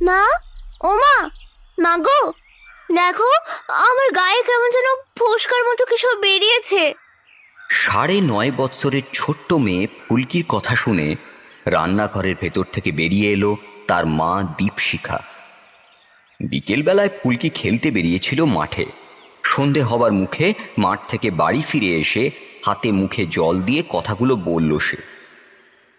মা, ও মা, মা গো, দেখো আমার গায়ে কেমন যেন ফোস্কার মতো কিছু বেরিয়েছে। 9.5 বৎসরের ছোট্ট মেয়ে ফুলকির কথা শুনে রান্নাঘরের ভেতর থেকে বেরিয়ে এলো তার মা দীপশিখা। বিকেলবেলায় ফুলকি খেলতে বেরিয়েছিল মাঠে। সন্ধে হবার মুখে মাঠ থেকে বাড়ি ফিরে এসে হাতে মুখে জল দিয়ে কথাগুলো বলল সে।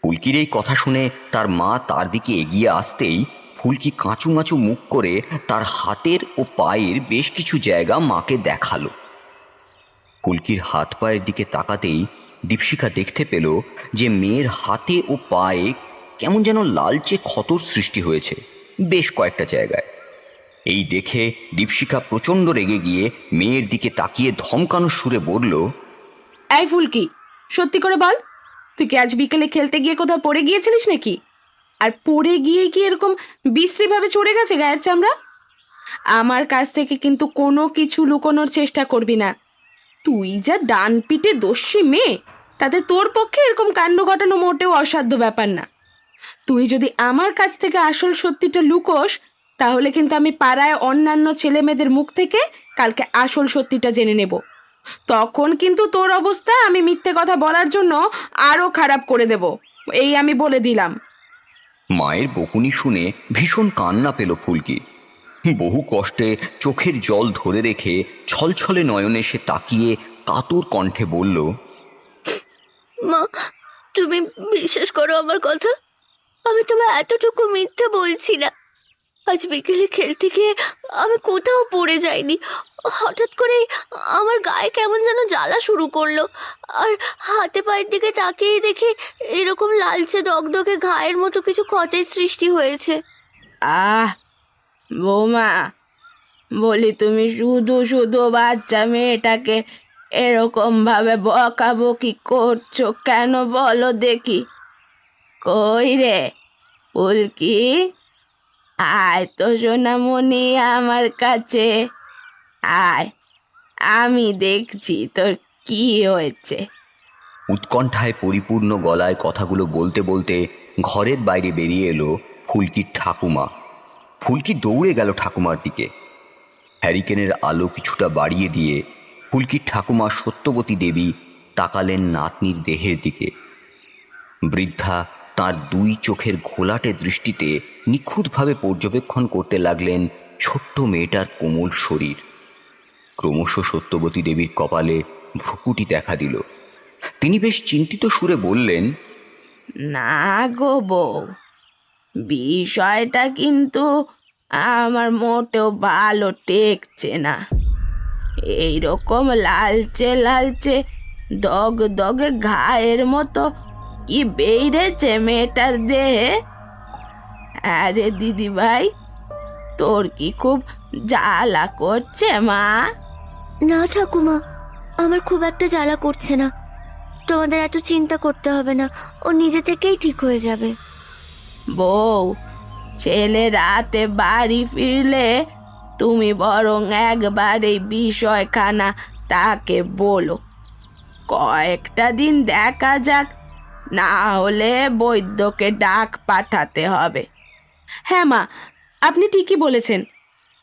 ফুলকির এই কথা শুনে তার মা তার দিকে এগিয়ে আসতেই ফুলকি কাঁচুমাচু মুখ করে তার হাতের ও পায়ের বেশ কিছু জায়গা মাকে দেখালো। ফুলকির হাত পায়ের দিকে তাকাতেই দীপশিখা দেখতে পেল যে মেয়ের হাতে ও পায়ে কেমন যেন লালচে ক্ষতর সৃষ্টি হয়েছে বেশ কয়েকটা জায়গায়। এই দেখে দীপশিখা প্রচণ্ড রেগে গিয়ে মেয়ের দিকে তাকিয়ে ধমকানোর সুরে বলল, এই ফুলকি, সত্যি করে বল, তুই কি আজ বিকেলে খেলতে গিয়ে কোথাও পড়ে গিয়েছিলিস নাকি? আর পড়ে গিয়ে কি এরকম বিশ্রীভাবে চড়ে গেছে গায়ের চামড়া? আমার কাছ থেকে কিন্তু কোনো কিছু লুকোনোর চেষ্টা করবি না। তুই যা ডান পিটে দস্যি মেয়ে, তাতে তোর পক্ষে এরকম কাণ্ড ঘটানো মোটেও অসাধ্য ব্যাপার না। তুই যদি আমার কাছ থেকে আসল সত্যিটা লুকোস, তাহলে কিন্তু আমি পাড়ায় অন্যান্য ছেলে মেয়েদের মুখ থেকে কালকে আসল সত্যিটা জেনে নেব। তখন কিন্তু তোর অবস্থা আমি মিথ্যে কথা বলার জন্য আরো খারাপ করে দেব, এই আমি বলে দিলাম। মায়ের বকুনি শুনে ভীষণ কান্না পেল ফুলকি। বহু কষ্টে চোখের জল ধরে রেখে ছলছলে নয়নে সে তাকিয়ে কাতর কণ্ঠে বলল, মা, তুমি বিশ্বাস করো আমার কথা, আমি তোমার এতটুকু মিথ্যে বলছি না। আজ বিকেলে খেলতে গিয়ে আমি কোথাও পড়ে যাইনি। হঠাৎ করে আমার গায়ে কেমন যেন জ্বালা শুরু করলো, আর হাতে পায়ের দিকে তাকিয়ে দেখি এরকম লালচে দগদগে ঘায়ের মতো কিছু ক্ষতের সৃষ্টি হয়েছে। আহ বৌমা, বলি তুমি শুধু শুধু বাচ্চা মেয়েটাকে এরকম ভাবে বকাবকি করছো কেন বলো দেখি? কই রে ফুলকি, আয় তো সোনামণি আমার কাছে আয়, আমি দেখছি তোর কি হয়েছে। উৎকণ্ঠায় পরিপূর্ণ গলায় কথাগুলো বলতে বলতে ঘরের বাইরে বেরিয়ে এলো ফুলকির ঠাকুমা। ফুলকি দৌড়ে গেল ঠাকুমার দিকে। হ্যারিকেনের আলো কিছুটা বাড়িয়ে দিয়ে ফুলকির ঠাকুমা সত্যবতী দেবী তাকালেন নাতনির দেহের দিকে। বৃদ্ধা তার 2 চোখের ঘোলাটে দৃষ্টিতে নিখুঁতভাবে পর্যবেক্ষণ করতে লাগলেন ছোট্ট মেয়েটার কোমল শরীর। ক্রমশ সত্যবতী দেবীর কপালে ভ্রুকুটি দেখা দিল। তিনি বেশ চিন্তিত সুরে বললেন, না গো বউ, বিষয়টা কিন্তু আমার মোটেও ভালো টেকছে না। এইরকম লালচে লালচে দগ দগে ঘায়ের মতো কি বেরিয়েছে মেয়েটার দেহে? আরে দিদি ভাই, তোর কি খুব জ্বালা করছে মা? না ঠাকুমা, আমার খুব একটা জ্বালা করছে না। তোমাদের এত চিন্তা করতে হবে না, ও নিজে থেকেই ঠিক হয়ে যাবে। বউ, ছেলে রাতে বাড়ি ফিরলে তুমি বরং একবার এই বিষয়খানা তাকে বলো। কয়েকটা দিন দেখা যাক, না হলে বৈদ্যকে ডাক পাঠাতে হবে। হ্যাঁ মা, আপনি ঠিকই বলেছেন।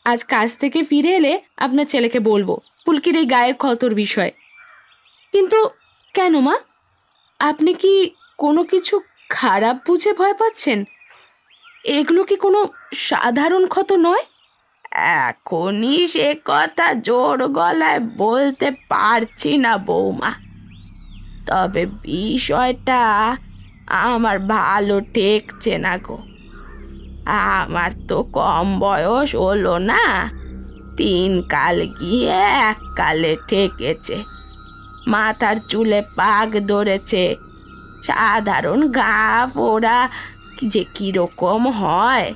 আজ কাজ থেকে ফিরে এলে আপনার ছেলেকে বলবো ফুলকির এই গায়ের ক্ষতর বিষয়। কিন্তু কেন মা, আপনি কি কোনো কিছু খারাপ বুঝে ভয় পাচ্ছেন? এগুলো কি কোনো সাধারণ ক্ষত নয়? এখনই সে কথা জোর গলায় বলতে পারছি না বৌমা, তবে বিষয়টা আমার ভালো ঠেকছে না গো। আমার তো কম বয়স হলো না, 3 কাল গিয়ে 1 কালে ঠেকেছে। মাথার চুলে পাক ধরেছে। সাধারণ ঘা পোড়া যে কিরকম হয়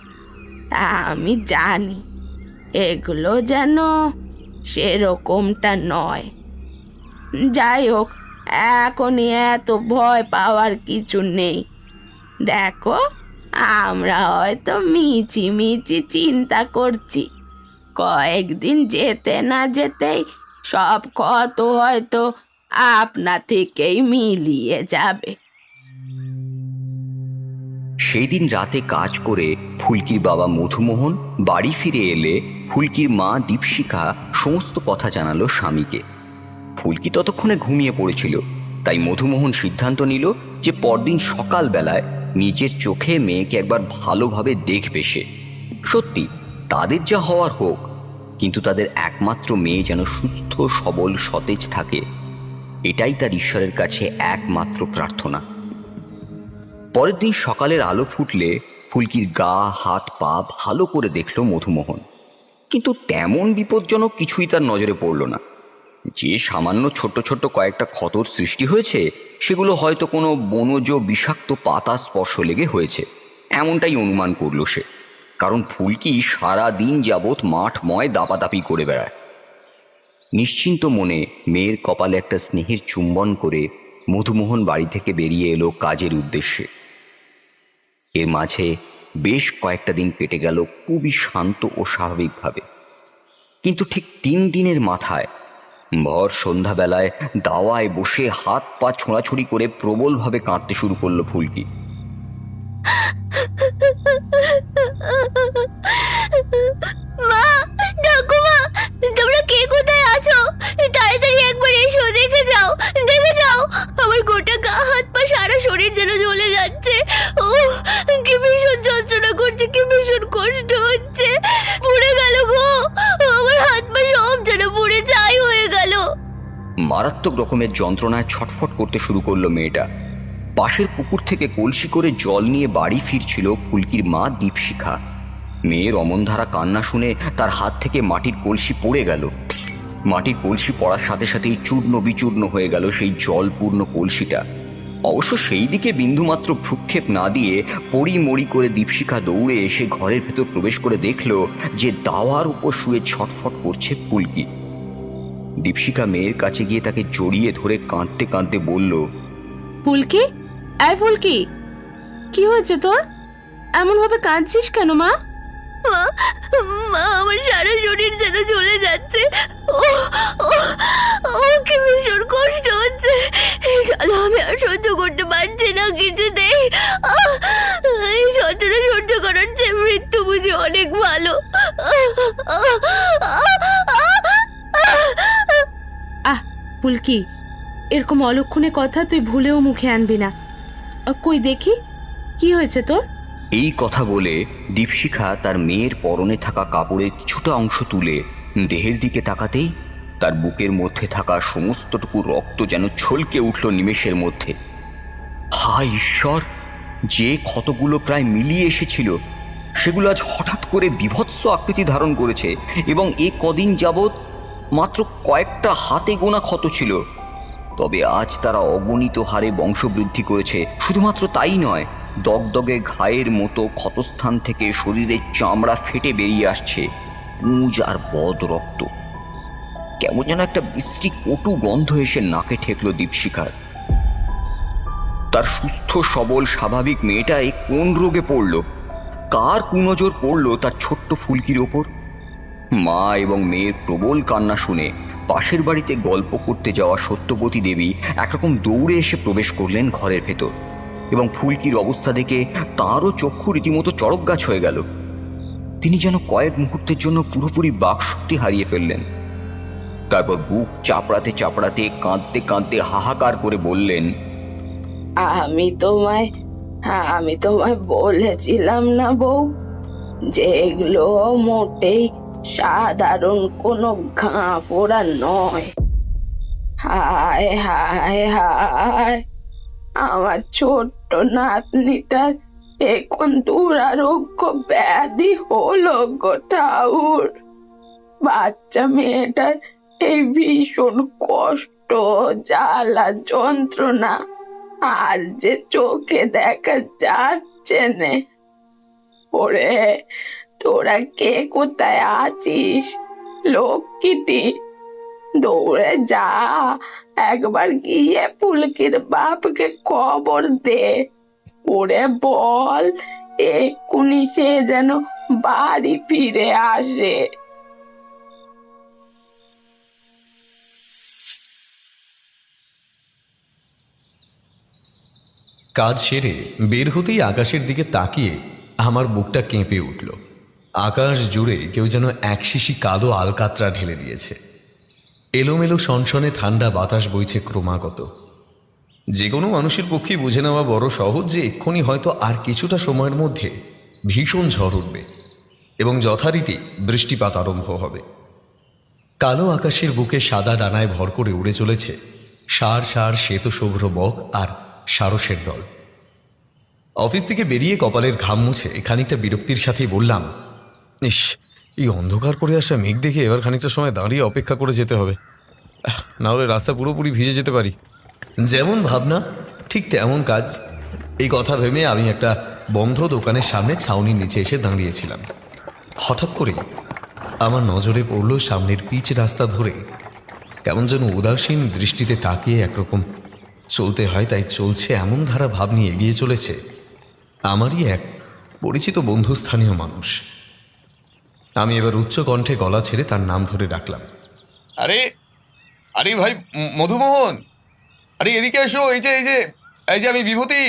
তা আমি জানি, এগুলো যেন সেরকমটা নয়। যাই হোক, এখনই এত ভয় পাওয়ার কিছু নেই। দেখো, আমরা হয়তো মিছি মিছি চিন্তা করছি, কয়েকদিন যেতে না যেতেই সব ক্ষত হয়তো আপনা থেকেই মিলিয়ে যাবে। সেই দিন রাতে কাজ করে ফুলকির বাবা মধুমোহন বাড়ি ফিরে এলে ফুলকির মা দীপশিখা সমস্ত কথা জানালো স্বামীকে। ফুলকি ততক্ষণে ঘুমিয়ে পড়েছিল, তাই মধুমোহন সিদ্ধান্ত নিল যে পরদিন সকালবেলায় নিজের চোখে মেয়েকে একবার ভালোভাবে দেখবে সে। সত্যি তাদের যা হওয়ার হোক, কিন্তু তাদের একমাত্র মেয়ে যেন সুস্থ সবল সতেজ থাকে, এটাই তার ঈশ্বরের কাছে একমাত্র প্রার্থনা। পরের দিন সকালের আলো ফুটলে ফুলকির গা হাত পা ভালো করে দেখল মধুমোহন, কিন্তু তেমন বিপজ্জনক কিছুই তার নজরে পড়ল না। যে সামান্য ছোট্ট ছোট্ট কয়েকটা ক্ষতর সৃষ্টি হয়েছে, সেগুলো হয়তো কোনো বনজ বিষাক্ত পাতা স্পর্শ লেগে হয়েছে, এমনটাই অনুমান করল সে। কারণ ফুলকি সারা দিন যাবৎ মাঠময় দাপাদাপি করে বেড়ায়। নিশ্চিন্ত মনে মেয়ের কপালে একটা স্নেহের চুম্বন করে মধুমোহন বাড়ি থেকে বেরিয়ে এলো কাজের উদ্দেশ্যে। এর মাঝে বেশ কয়েকটা দিন কেটে গেল খুবই শান্ত ও স্বাভাবিকভাবে। কিন্তু ঠিক 3 দিনের মাথায় ভর সন্ধ্যাবেলায় দাওয়ায় বসে হাত পা ছোঁড়াছুড়ি করে প্রবলভাবে কাঁদতে শুরু করলো ফুলকি। মা, ঠাকুমা, তোমরা কে কোথায় আছো? তাড়াতাড়ি একবার এসো, দেখে যাও, দেখে যাও। আমার গোটা গা হাত পা সারা শরীর যেন জ্বলে যাচ্ছে। ও কি ভীষণ যন্ত্রণা করছে, কি ভীষণ কষ্ট হচ্ছে। পুড়ে গেল গো, আমার হাত পা সব যেন পুড়ে ছাই হয়ে গেল। মারাত্মক রকমের যন্ত্রণায় ছটফট করতে শুরু করলো মেয়েটা। পাশের পুকুর থেকে কলসি করে জল নিয়ে বাড়ি ফিরছিল ফুলকির মা দীপশিখা। মেয়ের অমনধারা কান্না শুনে তার হাত থেকে মাটির কলসি পড়ে গেল। মাটির কলসি পড়ার সাথে সাথেই চূর্ণ বিচূর্ণ হয়ে গেল সেই জলপূর্ণ কলসিটা। অবশ্য সেই দিকে বিন্দুমাত্র ভ্রুক্ষেপ না দিয়ে পড়ি করে দীপশিখা দৌড়ে এসে ঘরের ভেতর প্রবেশ করে দেখল যে দাওয়ার উপর শুয়ে ছটফট করছে ফুলকি। দীপশিখা মেয়ের কাছে গিয়ে তাকে জড়িয়ে ধরে কাঁদতে কাঁদতে বলল, ফুলকি, ফুলকি, কি হয়েছে তোর? এমন ভাবে কাঁদছিস কেন মা? মা, মা, আমার সারা শরীর যেন জ্বলে যাচ্ছে। ও ও ও কি ভীষণ কষ্ট হচ্ছে। এই জ্বালা আমি আর সহ্য করতে পারছি না কিছুতেই। এই যন্ত্রণা সহ্য করার চেয়ে মৃত্যু বুঝি অনেক ভালো। আহ ফুলকি, এরকম অলক্ষণে কথা তুই ভুলেও মুখে আনবি না। কই দেখি কি হয়েছে তোর? এই কথা বলে দীপশিখা তার মেয়ের পরনে থাকা কাপড়ের কিছুটা অংশ তুলে দেহের দিকে তাকাতেই তার বুকের মধ্যে থাকা সমস্তটুকু রক্ত যেন ছলকে উঠল নিমেষের মধ্যে। হায় ঈশ্বর! যে ক্ষতগুলো প্রায় মিলিয়ে এসেছিল, সেগুলো আজ হঠাৎ করে বীভৎস আকৃতি ধারণ করেছে, এবং এ কদিন যাবৎ মাত্র কয়েকটা হাতে গোনা ক্ষত ছিল, তবে আজ তারা অগণিত হারে বংশবৃদ্ধি করেছে। শুধুমাত্র তাই নয়, দগদগে ঘায়ের মতো ক্ষতস্থান থেকে শরীরের চামড়া ফেটে বেরিয়ে আসছে পুঁজ আর বদ রক্ত। কেমন যেন একটা বিশ্রী কটু গন্ধ এসে নাকে ঠেকলো দীপশিখার। তার সুস্থ সবল স্বাভাবিক মেয়েটাই কোন রোগে পড়ল? কার কুনজর পড়ল তার ছোট্ট ফুলকির ওপর? মা এবং মেয়ের প্রবল কান্না শুনে পাশের বাড়িতে গল্প করতে যাওয়া সত্যবতী দেবী একরকম দৌড়ে এসে প্রবেশ করলেন ঘরের ভেতর, এবং ফুলকির অবস্থা দেখে তাঁরও চক্ষু রীতিমতো চড়ক গাছ হয়ে গেল। তিনি যেন কয়েক মুহূর্তের জন্য পুরোপুরি বাকশক্তি হারিয়ে ফেললেন। তারপর বুক চাপড়াতে চাপড়াতে কাঁদতে কাঁদতে হাহাকার করে বললেন, আমি তোমায় বলেছিলাম না বউ, যে এগুলো মোটেই সাধারণ কোনো ঘা ফোড়া নয়। হায় হায় হায়, আমার ছোট্ট নাতনিটার এখন দুরারোগ্য ব্যাধি হলো গো ঠাউর। বাচ্চা মেয়েটার এই ভীষণ কষ্ট, জ্বালা, যন্ত্রণা আর যে চোখে দেখা যাচ্ছে নে। ওরে, তোরা কে কোথায় আছিস লক্ষ্মীটি? দৌড়ে যা, একবার গিয়ে ফুলকির বাপকে খবর দে। ওরে বল এক্ষুনি সে যেন বাড়ি ফিরে আসে। কাজ সেরে বের হতেই আকাশের দিকে তাকিয়ে আমার বুকটা কেঁপে উঠল। আকাশ জুড়ে কেউ যেন এক শিশি কালো আলকাতরা ঢেলে দিয়েছে। এলোমেলো সনসনে ঠান্ডা বাতাস বইছে ক্রমাগত। যে কোনো মানুষের পক্ষেই বুঝে নেওয়া বড় সহজ যে এক্ষুনি হয়তো আর কিছুটা সময়ের মধ্যে ভীষণ ঝড় উঠবে এবং যথারীতি বৃষ্টিপাত আরম্ভ হবে। কালো আকাশের বুকে সাদা ডানায় ভর করে উড়ে চলেছে সার সার শ্বেতশুভ্র বক আর সারসের দল। অফিস থেকে বেরিয়ে কপালের ঘাম মুছে খানিকটা বিরক্তির সাথেই বললাম, ইস, এই অন্ধকার করে আসা মেঘ দেখে এবার খানিকটা সময় দাঁড়িয়ে অপেক্ষা করে যেতে হবে, না হলে রাস্তা পুরোপুরি ভিজে যেতে পারি। যেমন ভাবনা ঠিক তেমন কাজ। এই কথা ভেবে আমি একটা বন্ধ দোকানের সামনে ছাউনির নিচে এসে দাঁড়িয়েছিলাম। হঠাৎ করে আমার নজরে পড়ল সামনের পিচ রাস্তা ধরে কেমন যেন উদাসীন দৃষ্টিতে তাকিয়ে একরকম চলতে হয় তাই চলছে এমন ধারা ভাব নিয়ে এগিয়ে চলেছে আমারই এক পরিচিত বন্ধুস্থানীয় মানুষ। আমি এবার উচ্চ কণ্ঠে গলা ছেড়ে তার নাম ধরে ডাকলাম, আরে আরে ভাই মধুমোহন, আরে এদিকে এসো, এই যে আমি বিভূতি।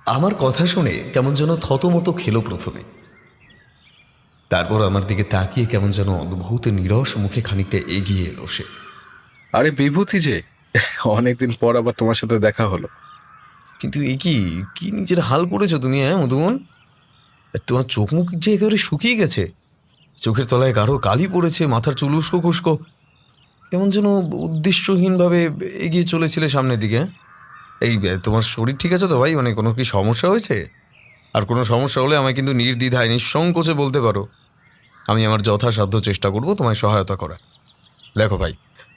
আমার কথা শুনে কেমন যেন থতমতো খেলো প্রথমে, তারপর আমার দিকে তাকিয়ে কেমন যেন অদ্ভুত নিরস মুখে খানিকটা এগিয়ে এলো সে। আরে বিভূতি যে, অনেকদিন পর আবার তোমার সাথে দেখা হলো। কিন্তু এই কি নিজের হাল করেছো তুমি, হ্যাঁ মধুমোহন? তোমার চোখ মুখ যে একেবারে শুকিয়ে গেছে, চোখের তলায় গাঢ় কালি পড়েছে, মাথার চুল উস্কো খুস্কো, কেমন যেন উদ্দেশ্যহীনভাবে এগিয়ে চলেছিলে সামনের দিকে। এই তোমার শরীর ঠিক আছে তো ভাই? মানে কোনো কি সমস্যা হয়েছে? আর কোনো সমস্যা হলে আমায় কিন্তু নির্দ্বিধায় নিঃসংকোচে বলতে পারো, আমি আমার যথাসাধ্য চেষ্টা করব তোমায় সহায়তা করার। দেখো ভাই,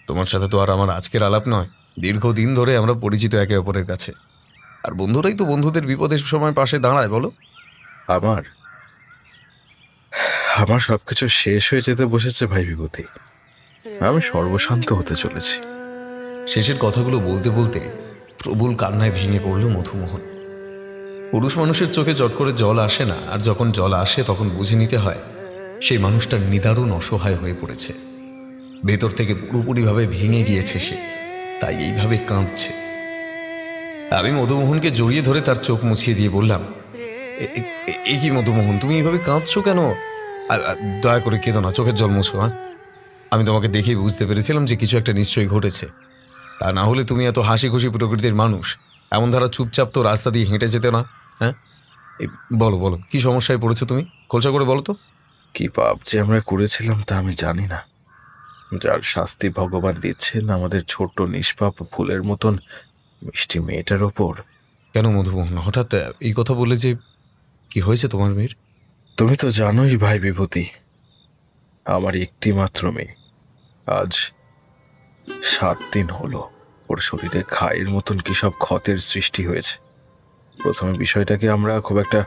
তোমার সাথে তো আর আমার আজকের আলাপ নয়, দীর্ঘদিন ধরে আমরা পরিচিত একে অপরের কাছে, আর বন্ধুরাই তো বন্ধুদের বিপদের সময় পাশে দাঁড়ায়, বলো? আমার সবকিছু শেষ হয়ে যেতে বসেছে ভাই বিভূতি, আমি সর্বশান্ত হতে চলেছি। শেষের কথাগুলো বলতে বলতে প্রবল কান্নায় ভেঙে পড়ল মধুমোহন। পুরুষ মানুষের চোখে চট করে জল আসে না, আর যখন জল আসে তখন বুঝে নিতে হয় সেই মানুষটা নিদারুণ অসহায় হয়ে পড়েছে, ভেতর থেকে পুরোপুরিভাবে ভেঙে গিয়েছে সে, তাই এইভাবে কাঁদছে। আমি মধুমোহনকে জড়িয়ে ধরে তার চোখ মুছিয়ে দিয়ে বললাম, এ কি মধুমোহন, তুমি এইভাবে কাঁদছো কেন? দয়া করে কেঁদো না, চোখের জল মুছো। হ্যাঁ, আমি তোমাকে দেখেই বুঝতে পেরেছিলাম যে কিছু একটা নিশ্চয়ই ঘটেছে, তা না হলে তুমি এত হাসি খুশি প্রকৃতির মানুষ এমন ধারা চুপচাপ তো রাস্তা দিয়ে হেঁটে যেতে না। হ্যাঁ, বলো বলো, কি সমস্যায় পড়েছো তুমি? খোলসা করে বলো তো। কি পাপ যে আমরা করেছিলাম তা আমি জানি না, যার শাস্তি ভগবান দিচ্ছেন আমাদের ছোট্ট নিষ্পাপ ফুলের মতন মিষ্টি মেয়েটার ওপর। কেন মধুমোহন, হঠাৎ এই কথা বলে যে? কি হয়েছে তোমার মেয়ের? তুমি তো জানোই ভাই বিভূতি, আমার একটি মাত্র মেয়ে, আজ 7 দিন হলো ওর শরীরে খায়ের মতন কি সব ক্ষতের সৃষ্টি হয়েছে। প্রথমে বিষয়টাকে আমরা খুব একটা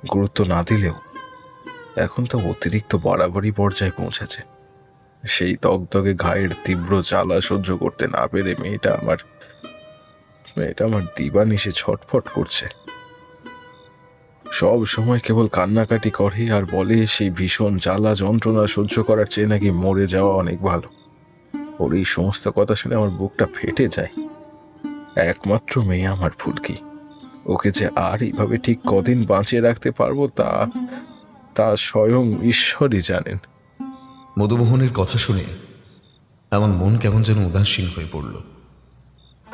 গুরুত্ব না দিলেও এখন তো অতিরিক্ত বাড়াবাড়ি পর্যায়ে পৌঁছেছে। সেই দগদগে ঘায়ের তীব্র জ্বালা সহ্য করতে না পেরে মেয়েটা আমার দিবানিশে ছটফট করছে। সব সময় কেবল কান্নাকাটি করে আর বলে সেই ভীষণ জ্বালা যন্ত্রণা সহ্য করার চেয়ে নাকি মরে যাওয়া অনেক ভালো। ওর এই সমস্ত কথা শুনে আমার বুকটা ফেটে যায়। একমাত্র মেয়ে আমার ফুলকি, ওকে যে আর এইভাবে ঠিক কদিন বাঁচিয়ে রাখতে পারবো তা স্বয়ং ঈশ্বরই জানেন। মধুমোহনের কথা শুনে আমার মন কেমন যেন উদাসীন হয়ে পড়ল,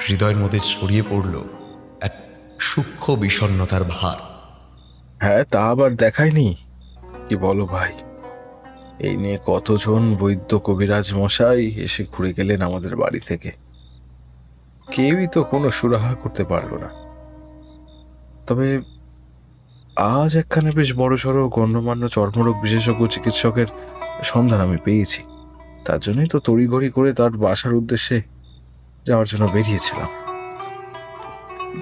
হৃদয়ের মধ্যে ছড়িয়ে পড়ল এক সূক্ষ্ম বিষণ্ণতার ভার। হ্যাঁ, তা আবার দেখায়নি কি বলো ভাই? এই নিয়ে কতজন বৈদ্য কবিরাজ মশাই এসে ঘুরে গেলেন আমাদের বাড়ি থেকে, কেউই তো কোনো সুরাহা করতে পারলো না। তবে আজ একখানে বেশ বড়সড় গণ্যমান্য চর্মরোগ বিশেষজ্ঞ চিকিৎসকের সন্ধান আমি পেয়েছি, তার জন্যই তো তড়িঘড়ি করে তার বাসার উদ্দেশ্যে যাওয়ার জন্য বেরিয়েছিলাম।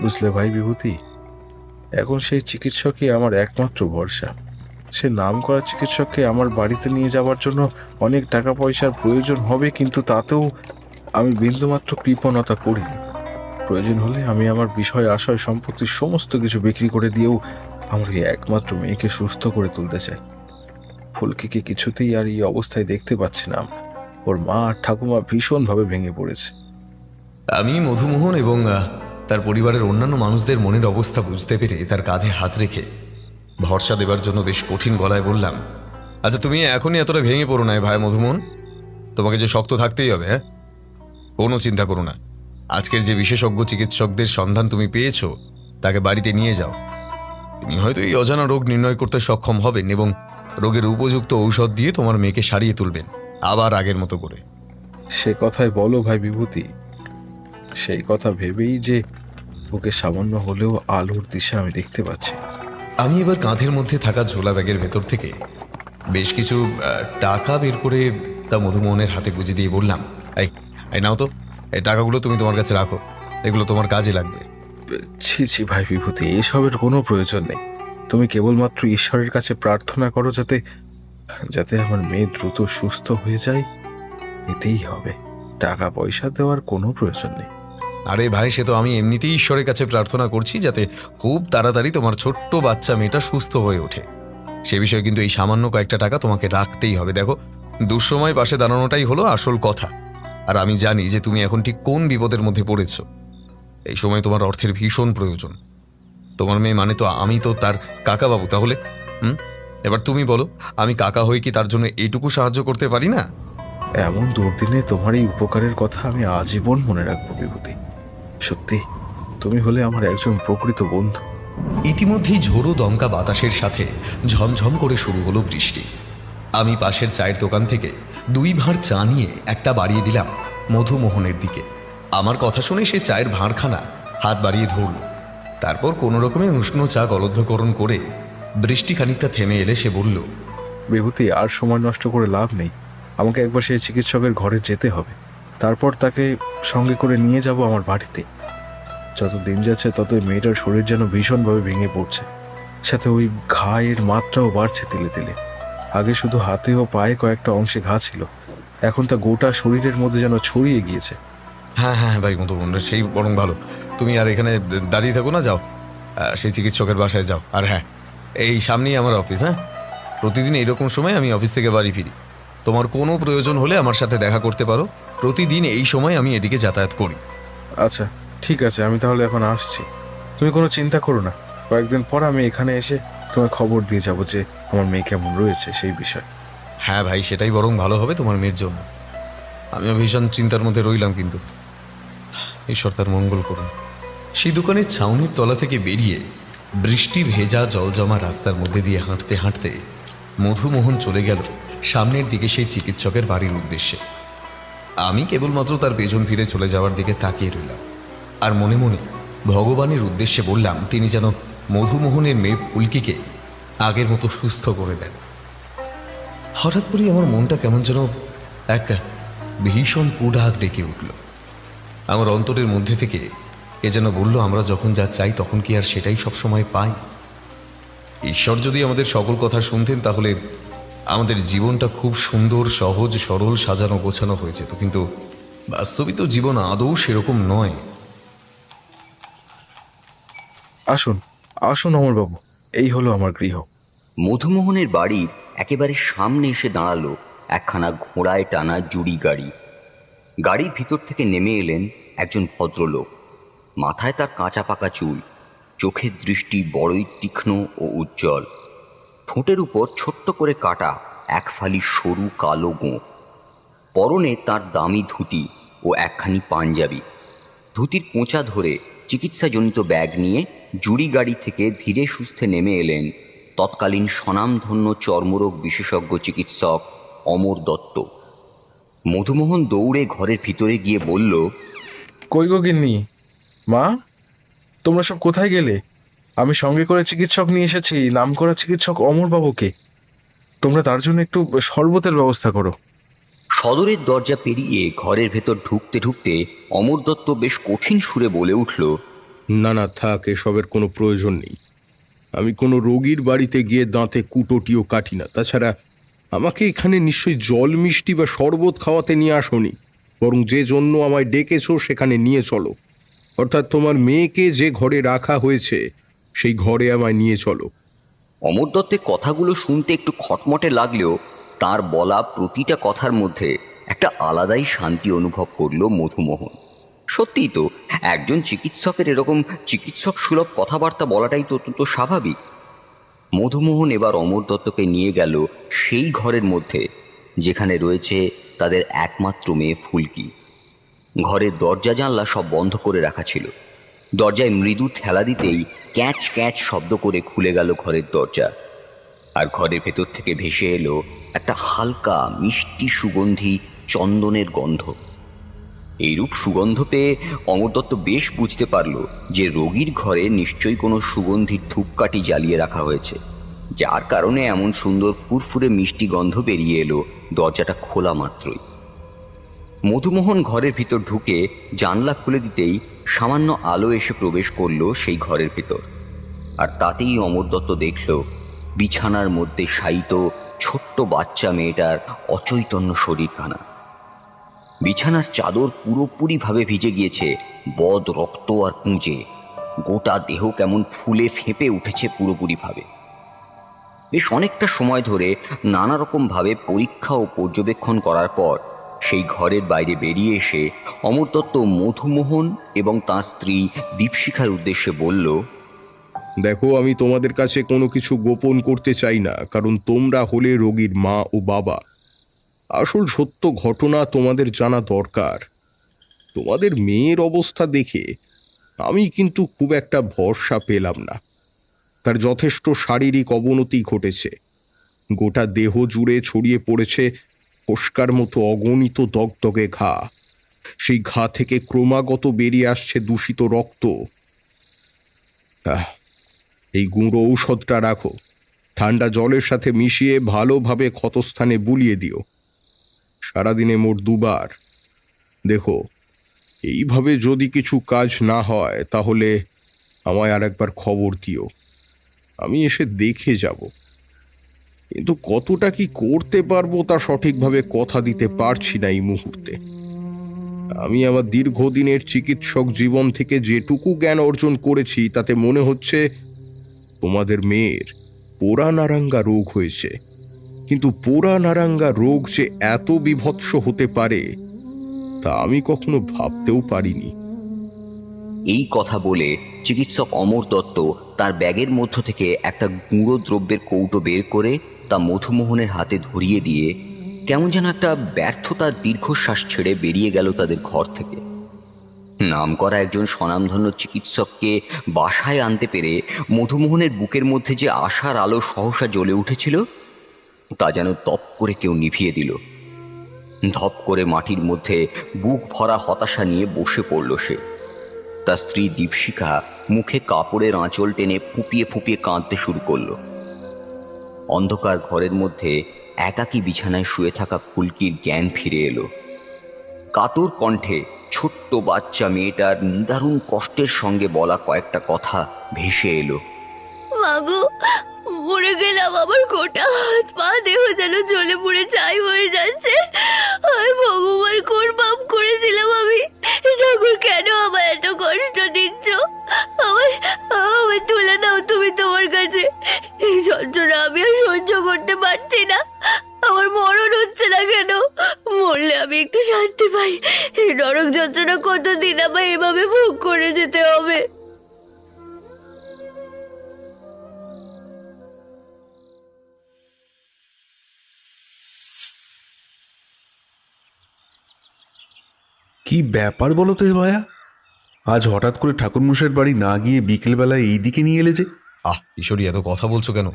বুঝলে ভাই বিভূতি, এখন সেই চিকিৎসকই আমার একমাত্র ভরসা। সে নাম করা চিকিৎসককে আমার বাড়িতে নিয়ে যাওয়ার জন্য অনেক টাকা পয়সার প্রয়োজন হবে, কিন্তু তাতেও আমি বিন্দুমাত্র কৃপণতা করিনি। প্রয়োজন হলে আমি আমার বিষয় আশয় সম্পত্তির সমস্ত কিছু বিক্রি করে দিয়েও আমার এই একমাত্র মেয়েকে সুস্থ করে তুলতে চাই। ফুলকিকে কিছুতেই আর এই অবস্থায় দেখতে পাচ্ছি না আমরা। ওর মা আর ঠাকুমা ভীষণভাবে ভেঙে পড়েছে। আমি, মধুমোহন এবং তার পরিবারের অন্যান্য মানুষদের মনের অবস্থা বুঝতে পেরে তার কাঁধে হাত রেখে ভরসা দেবার জন্য বেশ কঠিন গলায় বললাম, আচ্ছা তুমি এখনই এতটা ভেঙে পড়ো না ভাই মধুমোহন, তোমাকে যে শক্ত থাকতেই হবে, হ্যাঁ? কোনো চিন্তা করো না। আজকের যে বিশেষজ্ঞ চিকিৎসকদের সন্ধান তুমি পেয়েছো তাকে বাড়িতে নিয়ে যাও। তিনি হয়তো এই অজানা রোগ নির্ণয় করতে সক্ষম হবেন এবং রোগের উপযুক্ত ঔষধ দিয়ে তোমার মেয়েকে সারিয়ে তুলবেন আবার আগের মতো করে। সে কথাই বলো ভাই বিভূতি, সেই কথা ভেবেই যে ওকে সামান্য হলেও আলোর দিশা আমি দেখতে পাচ্ছি। আমি এবার কাঁধের মধ্যে থাকা ঝোলা ব্যাগের ভেতর থেকে বেশ কিছু টাকা বের করে তা মধুমোহনের হাতে গুঁজে দিয়ে বললাম, এই এই নাও তো, এই টাকাগুলো তুমি তোমার কাছে রাখো, এগুলো তোমার কাজে লাগবে। ছি ছি ভাই বিভূতি, এসবের কোনো প্রয়োজন নেই। তুমি কেবলমাত্র ঈশ্বরের কাছে প্রার্থনা করো যাতে যাতে আমার মেয়ে দ্রুত সুস্থ হয়ে যায়, এতেই হবে। টাকা পয়সা দেওয়ার কোনো প্রয়োজন নেই। আরে ভাই, সে তো আমি এমনিতেই ঈশ্বরের কাছে প্রার্থনা করছি যাতে খুব তাড়াতাড়ি তোমার ছোট্ট বাচ্চা মেয়েটা সুস্থ হয়ে ওঠে। সে বিষয়ে কিন্তু এই সামান্য কয়েকটা টাকা তোমাকে রাখতেই হবে। দেখো, দুঃসময় পাশে দাঁড়ানোটাই হলো আসল কথা। আর আমি জানি যে তুমি এখন ঠিক কোন বিপদের মধ্যে পড়েছ। এই সময় তোমার অর্থের ভীষণ প্রয়োজন। তোমার মেয়ে মানে তো আমি তো তার কাকাবাবু, তাহলে এবার তুমি বলো, আমি কাকা হয়ে কি তার জন্য এইটুকু সাহায্য করতে পারি না? এমন দুর্দিনে তোমার এই উপকারের কথা আমি আজীবন মনে রাখবো বিভূতি। সত্যি, তুমি হলে আমার একজন প্রকৃত বন্ধু। ইতিমধ্যেই ঝোড়ো দমকা বাতাসের সাথে ঝমঝম করে শুরু হলো বৃষ্টি। আমি পাশের চায়ের দোকান থেকে 2 ভাঁড় চা নিয়ে একটা বাড়িয়ে দিলাম মধুমোহনের দিকে। আমার কথা শুনে সে চায়ের ভাঁড়খানা হাত বাড়িয়ে ধরল। তারপর কোনো রকমে উষ্ণ চা গলদ্ধকরণ করে বৃষ্টি খানিকটা থেমে এলে সে বলল, বিভূতি, আর সময় নষ্ট করে লাভ নেই। আমাকে একবার সেই চিকিৎসকের ঘরে যেতে হবে, তারপর তাকে সঙ্গে করে নিয়ে যাব আমার বাড়িতে। যত দিন যাচ্ছে ততই মেয়েটার শরীর যেন ভীষণভাবে ভেঙে পড়ছে, সাথে ওই ঘায়ের মাত্রাও বাড়ছে তিলে তিলে। আগে শুধু হাতে ও পায়ে কয়েকটা অংশে ঘা ছিল, এখন তা গোটা শরীরের মধ্যে যেন ছড়িয়ে গিয়েছে। হ্যাঁ হ্যাঁ ভাই মধুমোহন, সেই বরং ভালো। তুমি আর এখানে দাঁড়িয়ে থাকো না, যাও সেই চিকিৎসকের বাসায় যাও। আর হ্যাঁ, এই সামনেই আমার অফিস। হ্যাঁ, প্রতিদিন এইরকম সময় আমি অফিস থেকে বাড়ি ফিরি। তোমার কোনো প্রয়োজন হলে আমার সাথে দেখা করতে পারো। প্রতিদিন এই সময় আমি এদিকে যাতায়াত করি। আচ্ছা ঠিক আছে, আমি তাহলে এখন আসছি। তুমি কোনো চিন্তা করো না, কয়েকদিন পর আমি এখানে এসে তোমার খবর দিয়ে যাব যে আমার মেয়ে কেমন রয়েছে সেই বিষয়। হ্যাঁ ভাই, সেটাই বরং ভালো হবে তোমার মেয়ের জন্য। আমিও ভীষণ চিন্তার মধ্যে রইলাম, কিন্তু ঈশ্বর তার মঙ্গল করুন। সেই দোকানের ছাউনির তলা থেকে বেরিয়ে বৃষ্টি ভেজা জল জমা রাস্তার মধ্যে দিয়ে হাঁটতে হাঁটতে মধুমোহন চলে গেল সামনের দিকে সেই চিকিৎসকের বাড়ির উদ্দেশ্যে। আমি কেবলমাত্র তার পেছন ফিরে চলে যাওয়ার দিকে তাকিয়ে রইলাম আর মনে মনে ভগবানের উদ্দেশ্যে বললাম তিনি যেন মধুমোহনের মেয়ে ফুলকিকে আগের মতো সুস্থ করে দেন। হঠাৎ করে আমার মনটা কেমন যেন এক ভীষণ কুঢাক ডেকে উঠল। আমার অন্তরের মধ্যে থেকে এ যেন বলল, আমরা যখন যা চাই তখন কি আর সেটাই সবসময় পাই? ঈশ্বর যদি আমাদের সকল কথা শুনতেন তাহলে আমাদের জীবনটা খুব সুন্দর, সহজ, সরল, সাজানো গোছানো হয়ে যেত। কিন্তু বাস্তবিক তো জীবন আদৌ সেরকম নয়। আসুন আসুন অমরবাবু, এই হলো আমার গৃহ। মধুমোহনের বাড়ির একেবারে সামনে এসে দাঁড়ালো একখানা ঘোড়ায় টানা জুড়ি গাড়ি। গাড়ির ভিতর থেকে নেমে এলেন একজন ভদ্রলোক। মাথায় তার কাঁচা পাকা চুল, চোখের দৃষ্টি বড়ই তীক্ষ্ণ ও উজ্জ্বল। ঠোঁটের উপর ছোট্ট করে কাটা এক ফালি সরু কালো গোঁফ। পরনে তার দামি ধুতি ও একখানি পাঞ্জাবি। ধুতির কোঁচা ধরে চিকিৎসাজনিত ব্যাগ নিয়ে জুড়ি গাড়ি থেকে ধীরে সুস্থে নেমে এলেন তৎকালীন স্বনামধন্য চর্মরোগ বিশেষজ্ঞ চিকিৎসক অমর দত্ত। মধুমোহন দৌড়ে ঘরের ভিতরে গিয়ে বলল, কই গো গিন্নি, মা, তোমরা সব কোথায় গেলে? আমি সঙ্গে করে চিকিৎসক নিয়ে এসেছি, নামকরা চিকিৎসক অমরবাবুকে। তোমরা তার জন্য একটু শরবতের ব্যবস্থা করো। সদরের দরজা পেরিয়ে ঘরের ভেতর ঢুকতে ঢুকতে অমর দত্ত বেশ কঠিন সুরে বলে উঠল, না না থাক, এসবের কোনো প্রয়োজন নেই। আমি কোনো রোগীর বাড়িতে গিয়ে দাঁতে কুটোটিও কাটি না। তাছাড়া আমাকে এখানে নিশ্চয়ই জল মিষ্টি বা শরবত খাওয়াতে নিয়ে আসোনি, বরং যে জন্য আমায় ডেকেছো সেখানে নিয়ে চলো। অর্থাৎ তোমার মেয়েকে যে ঘরে রাখা হয়েছে সেই ঘরে আমায় নিয়ে চলো। অমর দত্তের কথাগুলো শুনতে একটু খটমটে লাগলেও তার বলা প্রতিটা কথার মধ্যে একটা আলাদাই শান্তি অনুভব করল মধুমোহন। সত্যিই তো, একজন চিকিৎসকের এরকম চিকিৎসক সুলভ কথাবার্তা বলাটাই তো অত্যন্ত স্বাভাবিক। মধুমোহন এবার অমর দত্তকে নিয়ে গেল সেই ঘরের মধ্যে যেখানে রয়েছে তাদের একমাত্র মেয়ে ফুলকি। ঘরের দরজা জানলা সব বন্ধ করে রাখা ছিল। দরজায় মৃদু ঠেলা দিতেই ক্যাঁচ ক্যাঁচ শব্দ করে খুলে গেল ঘরের দরজা, আর ঘরের ভেতর থেকে ভেসে এলো একটা হালকা মিষ্টি সুগন্ধি চন্দনের গন্ধ। এইরূপ সুগন্ধ পেয়ে অমর দত্ত বেশ বুঝতে পারল যে রোগীর ঘরে নিশ্চয়ই কোনো সুগন্ধির ধূপকাঠি জ্বালিয়ে রাখা হয়েছে, যার কারণে এমন সুন্দর ফুরফুরে মিষ্টি গন্ধ বেরিয়ে এলো দরজাটা খোলা মাত্রই। মধুমোহন ঘরের ভিতর ঢুকে জানলা খুলে দিতেই সামান্য আলো এসে প্রবেশ করলো সেই ঘরের ভিতর, আর তাতেই অমর দত্ত দেখল বিছানার মধ্যে শায়িত ছোট্ট বাচ্চা মেয়েটার অচৈতন্য শরীরখানা। বিছানার চাদর পুরোপুরিভাবে ভিজে গিয়েছে বদ রক্ত আর পুঁজে, গোটা দেহ কেমন ফুলে ফেঁপে উঠেছে পুরোপুরিভাবে। বেশ অনেকটা সময় ধরে নানা রকমভাবে পরীক্ষা ও পর্যবেক্ষণ করার পর সেই ঘরের বাইরে বেরিয়ে এসে অমর দত্ত মধুমোহন এবং তাঁর স্ত্রী দীপশিখার উদ্দেশ্যে বলল, দেখো, আমি তোমাদের কাছে কোনো কিছু গোপন করতে চাই না, কারণ তোমরা হলে রোগীর মা ও বাবা। আসল সত্য ঘটনা তোমাদের জানা দরকার। তোমাদের মেয়ের অবস্থা দেখে আমি কিন্তু খুব একটা ভরসা পেলাম না। তার যথেষ্ট শারীরিক অবনতি ঘটেছে। গোটা দেহ জুড়ে ছড়িয়ে পড়েছে ফোস্কার মতো অগণিত দগদগে ঘা। সেই ঘা থেকে ক্রমাগত বেরিয়ে আসছে দূষিত রক্ত। এই গুঁড়ো ঔষধটা রাখো, ঠান্ডা জলের সাথে মিশিয়ে ভালোভাবে ক্ষতস্থানে বুলিয়ে দিও। সারাদিনে মোট 2 বার। দেখো, এইভাবে যদি কিছু কাজ না হয় তাহলে আমায় আর একবার খবর দিও, আমি এসে দেখে যাব। কিন্তু কতটা কি করতে পারবো তা সঠিকভাবে কথা দিতে পারছি না এই মুহূর্তে। আমি আমার দীর্ঘদিনের চিকিৎসক জীবন থেকে যেটুকু জ্ঞান অর্জন করেছি তাতে মনে হচ্ছে তোমাদের মেয়ের পোড়া নারাঙ্গা রোগ হয়েছে। কিন্তু পোড়া নারাঙ্গা রোগ যে এত বিভৎস হতে পারে তা আমি কখনো ভাবতেও পারিনি। এই কথা বলে চিকিৎসক অমর দত্ত তার ব্যাগের মধ্য থেকে একটা গুঁড়ো দ্রব্যের কৌটো বের করে তা মধুমোহনের হাতে ধরিয়ে দিয়ে কেমন যেন একটা ব্যর্থতার দীর্ঘশ্বাস ছেড়ে বেরিয়ে গেল তাদের ঘর থেকে। নামকরা একজন স্বনামধন্য চিকিৎসককে বাসায় আনতে পেরে মধুমোহনের বুকের মধ্যে যে আশার আলো সহসা জ্বলে উঠেছিল তা যেন তপ করে কেউ নিভিয়ে দিল। ধপ করে মাটির মধ্যে বুক ভরা হতাশা নিয়ে বসে পড়ল সে। তার স্ত্রী দীপশিখা মুখে কাপড়ের আঁচল টেনে ফুঁপিয়ে ফুঁপিয়ে কাঁদতে শুরু করলো। অন্ধকার ঘরের মধ্যে একাকী বিছানায় শুয়ে থাকা ফুলকির জ্ঞান ফিরে এলো। কাতর কণ্ঠে ছোট্ট বাচ্চা মেয়েটার নিদারুণ কষ্টের সঙ্গে বলা কয়েকটা কথা ভেসে এলো। মাগো, মরে গেলাম, আমার গোটা হাত পা দেহ যেন জ্বলে পুড়ে ছাই হয়ে যাচ্ছে। হায় ভগবান, কোন পাপ করেছিলাম আমি? ঠাকুর, কেন আমায় এত কষ্ট দিচ্ছ? আমায় আমায় তুলে দাও তুমি তোমার কাছে। এই যন্ত্রণা আমি আর সহ্য করতে পারছি না। আমার মরণ হচ্ছে না কেন? মরলে আমি একটু শান্তি পাই। এই নরক যন্ত্রণা কতদিন আমায় এভাবে ভোগ করে যেতে হবে? কি ব্যাপার বলো তো ভায়া? আজ হঠাৎ করে ঠাকুরমশাইয়ের বাড়ি না গিয়ে বিকেলবেলায় এই দিকে নিয়ে এলে যে? ঈশ্বরী, এত কথা বলছো কেন?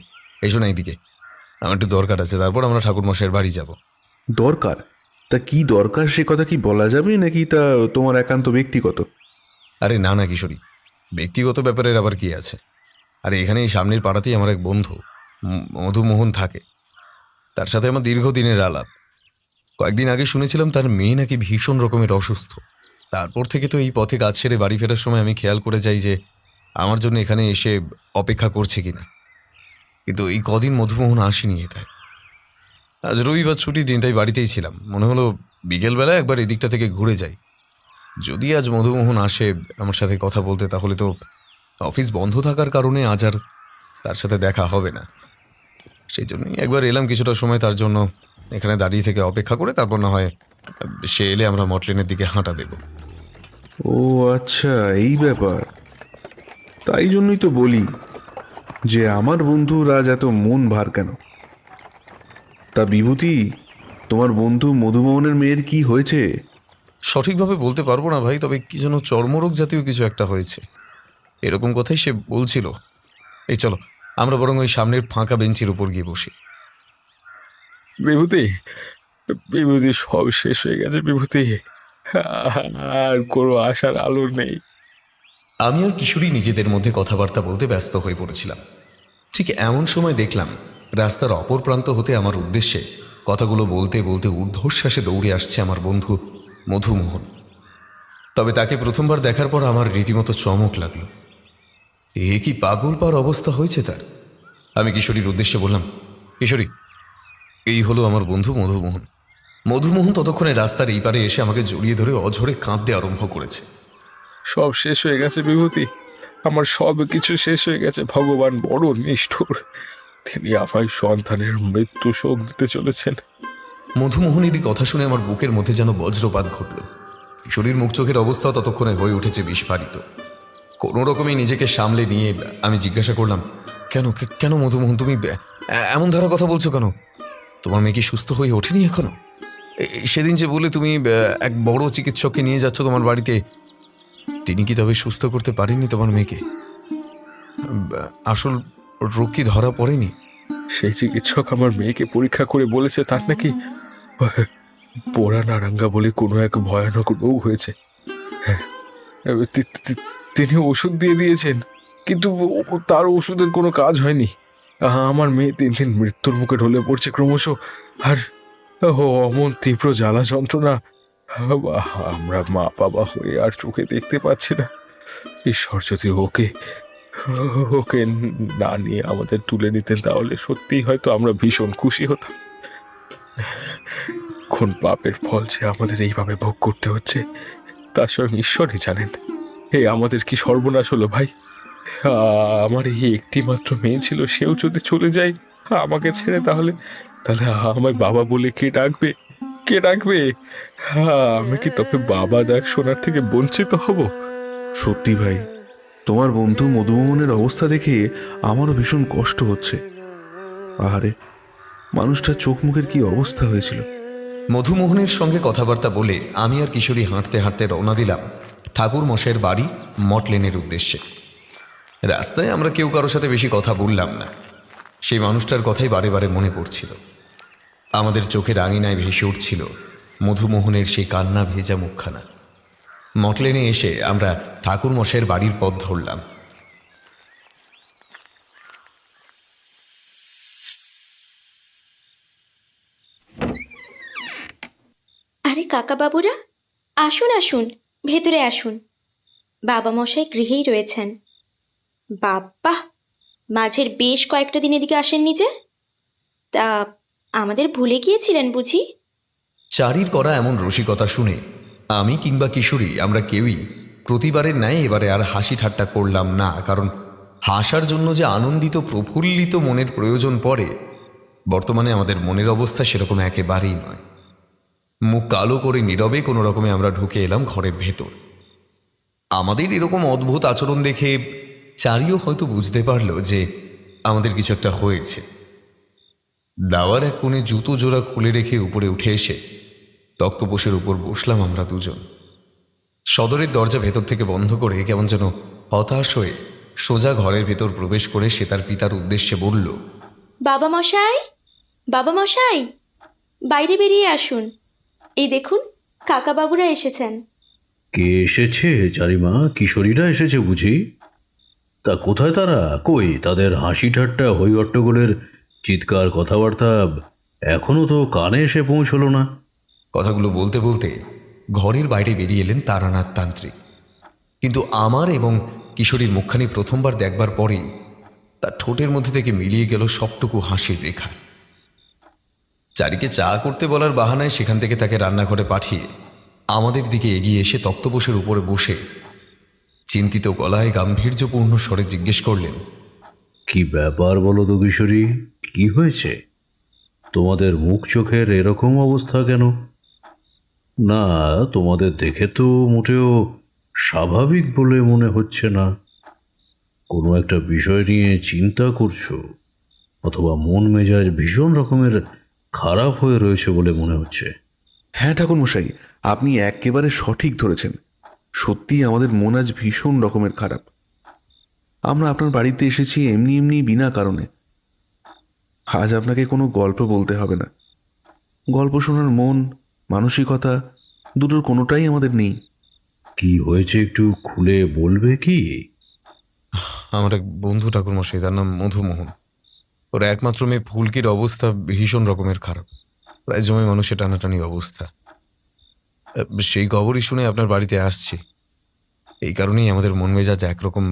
এসো না এইদিকে, আমার একটু দরকার আছে, তারপর আমরা ঠাকুরমশাইয়ের বাড়ি যাব। দরকার? তা কি দরকার সে কথা কি বলা যাবে, নাকি তা তোমার একান্ত ব্যক্তিগত? আরে না না কিশোরী, ব্যক্তিগত ব্যাপারের আবার কি আছে? আরে এখানে এই সামনের পাড়াতেই আমার এক বন্ধু মধুমোহন থাকে। তার সাথে আমার দীর্ঘদিনের আলাপ। কয়েকদিন আগে শুনেছিলাম তার মেয়ে নাকি ভীষণ রকমের অসুস্থ। তারপর থেকে তো এই পথে কাজ ছেড়ে বাড়ি ফেরার সময় আমি খেয়াল করে যাই যে আমার জন্য এখানে এসে অপেক্ষা করছে কিনা। কিন্তু এই কদিন মধুমোহন আসেনি। তাই আজ রবিবার ছুটির দিন, তাই বাড়িতেই ছিলাম। মনে হলো বিকেলবেলা একবার এদিকটা থেকে ঘুরে যাই। যদি আজ মধুমোহন আসে আমার সাথে কথা বলতে, তাহলে তো অফিস বন্ধ থাকার কারণে আজ আর তার সাথে দেখা হবে না। সেই জন্যই একবার এলাম কিছুটা সময় তার জন্য, এখানে দাঁড়িয়ে থেকে অপেক্ষা করে তারপর না হয় সে এলে আমরা মটলেনের দিকে হাঁটা দেব। ও আচ্ছা, এই ব্যাপার। তাই জন্যই তো বলি যে আমার বন্ধুর আজ এত মন ভার কেন। তা বিভূতি, তোমার বন্ধু মধুমোহনের মেয়ের কি হয়েছে? সঠিকভাবে বলতে পারবো না ভাই, তবে কি যেন চর্মরোগ জাতীয় কিছু একটা হয়েছে, এরকম কথাই সে বলছিল। এই চলো, আমরা বরং ওই সামনের ফাঁকা বেঞ্চের উপর গিয়ে বসি। বিভূতি, বিভূতি, সব শেষ হয়ে গেছে বিভূতি। আর কোনো আশার আলো নেই। আমি আর কিশোরী নিজেদের মধ্যে কথাবার্তা বলতে ব্যস্ত হয়ে পড়েছিলাম। ঠিক এমন সময় দেখলাম রাস্তার অপর প্রান্ত হতে আমার উদ্দেশ্যে কথাগুলো বলতে বলতে ঊর্ধ্বশ্বাসে দৌড়ে আসছে আমার বন্ধু মধুমোহন। তবে তাকে প্রথমবার দেখার পর আমার রীতিমতো চমক লাগলো। এ কি পাগল পার অবস্থা হয়েছে তার! আমি কিশোরীর উদ্দেশ্যে বললাম, কিশোরী, এই হলো আমার বন্ধু মধুমোহন। মধুমোহন ততক্ষণে রাস্তার এই পারে এসে আমাকে জড়িয়ে ধরে অঝরে কাঁদতে আরম্ভ করেছে। সব শেষ হয়ে গেছে বিভূতি, আমার সব কিছু শেষ হয়ে গেছে। ভগবান বড় নিষ্ঠুর, তিনি আমায় সন্তানের মৃত্যু শোক দিতে চলেছেন। মধুমোহনের এই কথা শুনে আমার বুকের মধ্যে যেন বজ্রপাত ঘটল। কিশোরীর মুখ চোখের অবস্থা ততক্ষণে হয়ে উঠেছে বিস্ফারিত। কোনো রকমে নিজেকে সামলে নিয়ে আমি জিজ্ঞাসা করলাম, কেন মধুমোহন, তুমি এমন ধারা কথা বলছো কেন? তোমার মেয়ে কি সুস্থ হয়ে ওঠেনি এখনো? সেদিন যে বলে তুমি এক বড় চিকিৎসককে নিয়ে যাচ্ছ তোমার বাড়িতে, তিনি কি তবে সুস্থ করতে পারেননি তোমার মেয়েকে? আসল রোগ কি ধরা পড়েনি? সেই চিকিৎসক আমার মেয়েকে পরীক্ষা করে বলেছে তার নাকি পোড়া নারাঙ্গা বলে কোনো এক ভয়ানক রোগ হয়েছে। হ্যাঁ, তিনি ওষুধ দিয়ে দিয়েছেন, কিন্তু তার ওষুধের কোনো কাজ হয়নি। আমার মেয়ে দিন দিন মৃত্যুর মুখে ঢলে পড়ছে ক্রমশ। আর অমন তীব্র জ্বালা যন্ত্রণা আমরা মা বাবা হয়ে আর চোখে দেখতে পাচ্ছি না। ঈশ্বর যদি ওকে ওকে না নিয়ে আমাদের তুলে নিতেন, তাহলে সত্যিই হয়তো আমরা ভীষণ খুশি হতাম। কোন পাপের ফল যে আমাদের এইভাবে ভোগ করতে হচ্ছে তা স্বয়ং ঈশ্বরই জানেন। আমাদের কি সর্বনাশ হলো ভাই! আমার এই একটি মাত্র মেয়ে ছিল, সেও যদি চলে যায় আমাকে ছেড়ে, তাহলে তাহলে আমায় বাবা বলে কে ডাকবে? কে ডাকবে? আমি কি তবে বাবা ডাক শোনার থেকে বঞ্চিত হব? সত্যি ভাই, তোমার বন্ধু মধুমোহনের অবস্থা দেখে আমারও ভীষণ কষ্ট হচ্ছে। আহারে, মানুষটার চোখ মুখের কি অবস্থা হয়েছিল! মধুমোহনের সঙ্গে কথাবার্তা বলে আমি আর কিশোরী হাঁটতে হাঁটতে রওনা দিলাম ঠাকুর মশাইয়ের বাড়ি মটলেনের উদ্দেশ্যে। রাস্তায় আমরা কেউ কারোর সাথে বেশি কথা বললাম না। সেই মানুষটার কথাই বারে বারে মনে পড়ছিল। আমাদের চোখের আঙিনায় ভেসে উঠছিল মধুমোহনের সেই কান্না ভেজা মুখখানা। মটলেনে এসে আমরা ঠাকুর মশাইয়ের বাড়ির পথ ধরলাম। আরে কাকা বাবুরা, আসুন আসুন, ভেতরে আসুন। বাবা মশাই গৃহেই রয়েছেন। বাবা, মাঝের বেশ কয়েকটা দিন এদিকে আসেননি যে? তা আমাদের ভুলে গিয়েছিলেন বুঝি? চারির করা এমন রসিকতা শুনে আমি কিংবা কিশোরী আমরা কেউই প্রতিবারের ন্যায় এবারে আর হাসি ঠাট্টা করলাম না। কারণ হাসার জন্য যে আনন্দিত প্রফুল্লিত মনের প্রয়োজন পড়ে, বর্তমানে আমাদের মনের অবস্থা সেরকম একেবারেই নয়। মুখ কালো করে নীরবে কোনো রকমে আমরা ঢুকে এলাম ঘরের ভেতর। আমাদের এরকম অদ্ভুত আচরণ দেখে চারিও হয়তো বুঝতে পারল যে আমাদের কিছু একটা হয়েছে। দাওয়ার এক কোণে জুতো জোড়া খুলে রেখে উপরে উঠে এসে তক্তপোষের উপর বসলাম আমরা দুজন। সদরের দরজা ভেতর থেকে বন্ধ করে কেমন যেন হতাশ হয়ে সোজা ঘরের ভেতর প্রবেশ করে সে তার পিতার উদ্দেশ্যে বলল, বাবা মশাই, বাবা মশাই, বাইরে বেরিয়ে আসুন। এই দেখুন, কাকা বাবুরা এসেছেন। কে এসেছে চারিমা? কিশোরীরা এসেছে বুঝি? তা কোথায় তারা? কই তাদের হাসি ঠাট্টা হই হট্টগোলের চিৎকার কথাবার্তা এখনো তো কানে এসে পৌঁছলো না। কথাগুলো বলতে বলতে ঘরের বাইরে বেরিয়ে এলেন তারানাথ তান্ত্রিক। কিন্তু আমার এবং কিশোরীর মুখখানি প্রথমবার দেখবার পরেই তার ঠোঁটের মধ্যে থেকে মিলিয়ে গেল সবটুকু হাসির রেখা। চারিকে চা করতে বলার বাহানায় সেখান থেকে তাকে রান্নাঘরে পাঠিয়ে আমাদের দিকে এগিয়ে এসে তক্তপোষের উপরে বসে চিন্তিত গলায় গাম্ভীর্যপূর্ণ স্বরে জিজ্ঞেস করলেন, কি ব্যাপার বলো তো কিশোরী, কি হয়েছে? তোমাদের মুখ চোখের এরকম অবস্থা কেন? না, তোমাদের দেখে তো মোটেও স্বাভাবিক বলে মনে হচ্ছে না। কোনো একটা বিষয় নিয়ে চিন্তা করছো, অথবা মন মেজাজ ভীষণ রকমের খারাপ হয়ে রয়েছে বলে মনে হচ্ছে। হ্যাঁ ঠাকুরমশাই, আপনি একেবারে সঠিক ধরেছেন। সত্যিই আমাদের মন আজ ভীষণ রকমের খারাপ। আমরা আপনার বাড়িতে এসেছি এমনি এমনি বিনা কারণে। আজ আপনাকে কোনো গল্প বলতে হবে না। গল্প শোনার মন, মানসিকতা দুটোর কোনোটাই আমাদের নেই। কি হয়েছে একটু খুলে বলবে কি? আমার এক বন্ধু ঠাকুরমশাই, তার নাম মধুমোহন। ওর একমাত্র মেয়ে ফুলকির অবস্থা ভীষণ রকমের খারাপ, প্রায় জমে মানুষের টানাটানি অবস্থা। সেই খবরই শুনে আপনার বাড়িতে আসছি। এই কারণেই আমাদের মন মেজাজ একরকম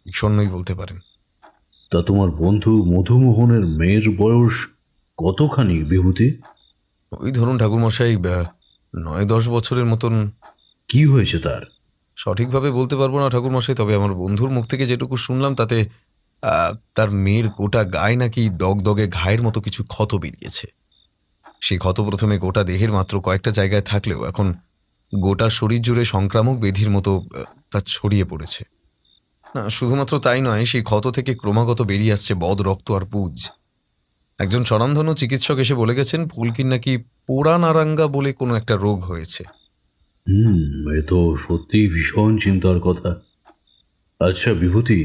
বিষণ্ণই বলতে পারেন। তা তোমার বন্ধু মধুমোহনের মেয়ের বয়স কতখানি বিভূতি? ওই ধরুন ঠাকুরমশাই, 9-10 বছরের মতন। কি হয়েছে তার? সঠিকভাবে বলতে পারবো না ঠাকুরমশাই, তবে আমার বন্ধুর মুখ থেকে যেটুকু শুনলাম তাতে তার মেয়ের গোটা গায়ে নাকি দগদগে ঘায়ের মতো কিছু ক্ষত বেরিয়েছে। সেই ক্ষত প্রথমে গোটা দেহের মাত্র কয়েকটা জায়গায় থাকলেও এখন গোটা শরীর জুড়ে সংক্রামক ব্যাধির মতো তা ছড়িয়ে পড়েছে। না, শুধুমাত্র তাই নয়, সেই ক্ষত থেকে ক্রমাগত বেরিয়ে আসছে বদ রক্ত আর পুজ। একজন স্বনামধন্য চিকিৎসক এসে বলে গেছেন ফুলকির নাকি পোড়া নারাঙ্গা বলে কোনো একটা রোগ হয়েছে। এ তো সত্যিই ভীষণ চিন্তার কথা। আচ্ছা বিভূতি,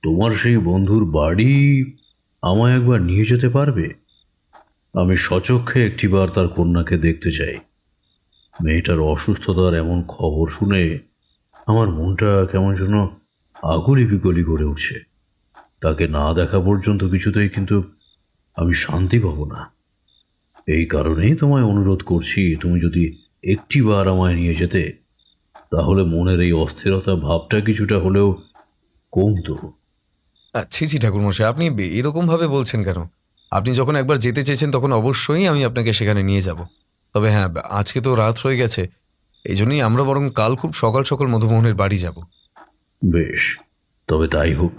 তোমার সেই বন্ধুর বাড়ি আমায় একবার নিয়ে যেতে পারবে? আমি সচক্ষে একটিবার তার কন্যাকে দেখতে চাই। মেয়েটার অসুস্থতার এমন খবর শুনে আমার মনটা কেমন যেন আগুলি বিগলি করে উঠছে। তাকে না দেখা পর্যন্ত কিছুতেই কিন্তু আমি শান্তি পাবো না। এই কারণেই তোমায় অনুরোধ করছি, তুমি যদি একটিবার আমায় নিয়ে যেতে, তাহলে মনের এই অস্থিরতা ভাবটা কিছুটা হলেও কমতো। ছি ছি ঠাকুরমশাই, আপনি এরকমভাবে বলছেন কেন? আপনি যখন একবার যেতে চেয়েছেন তখন অবশ্যই আমি আপনাকে সেখানে নিয়ে যাব। তবে হ্যাঁ, আজকে তো রাত হয়ে গেছে, এই জন্যই আমরা বরং কাল খুব সকাল সকাল মধুমোহনের বাড়ি যাব। বেশ, তবে তাই হোক।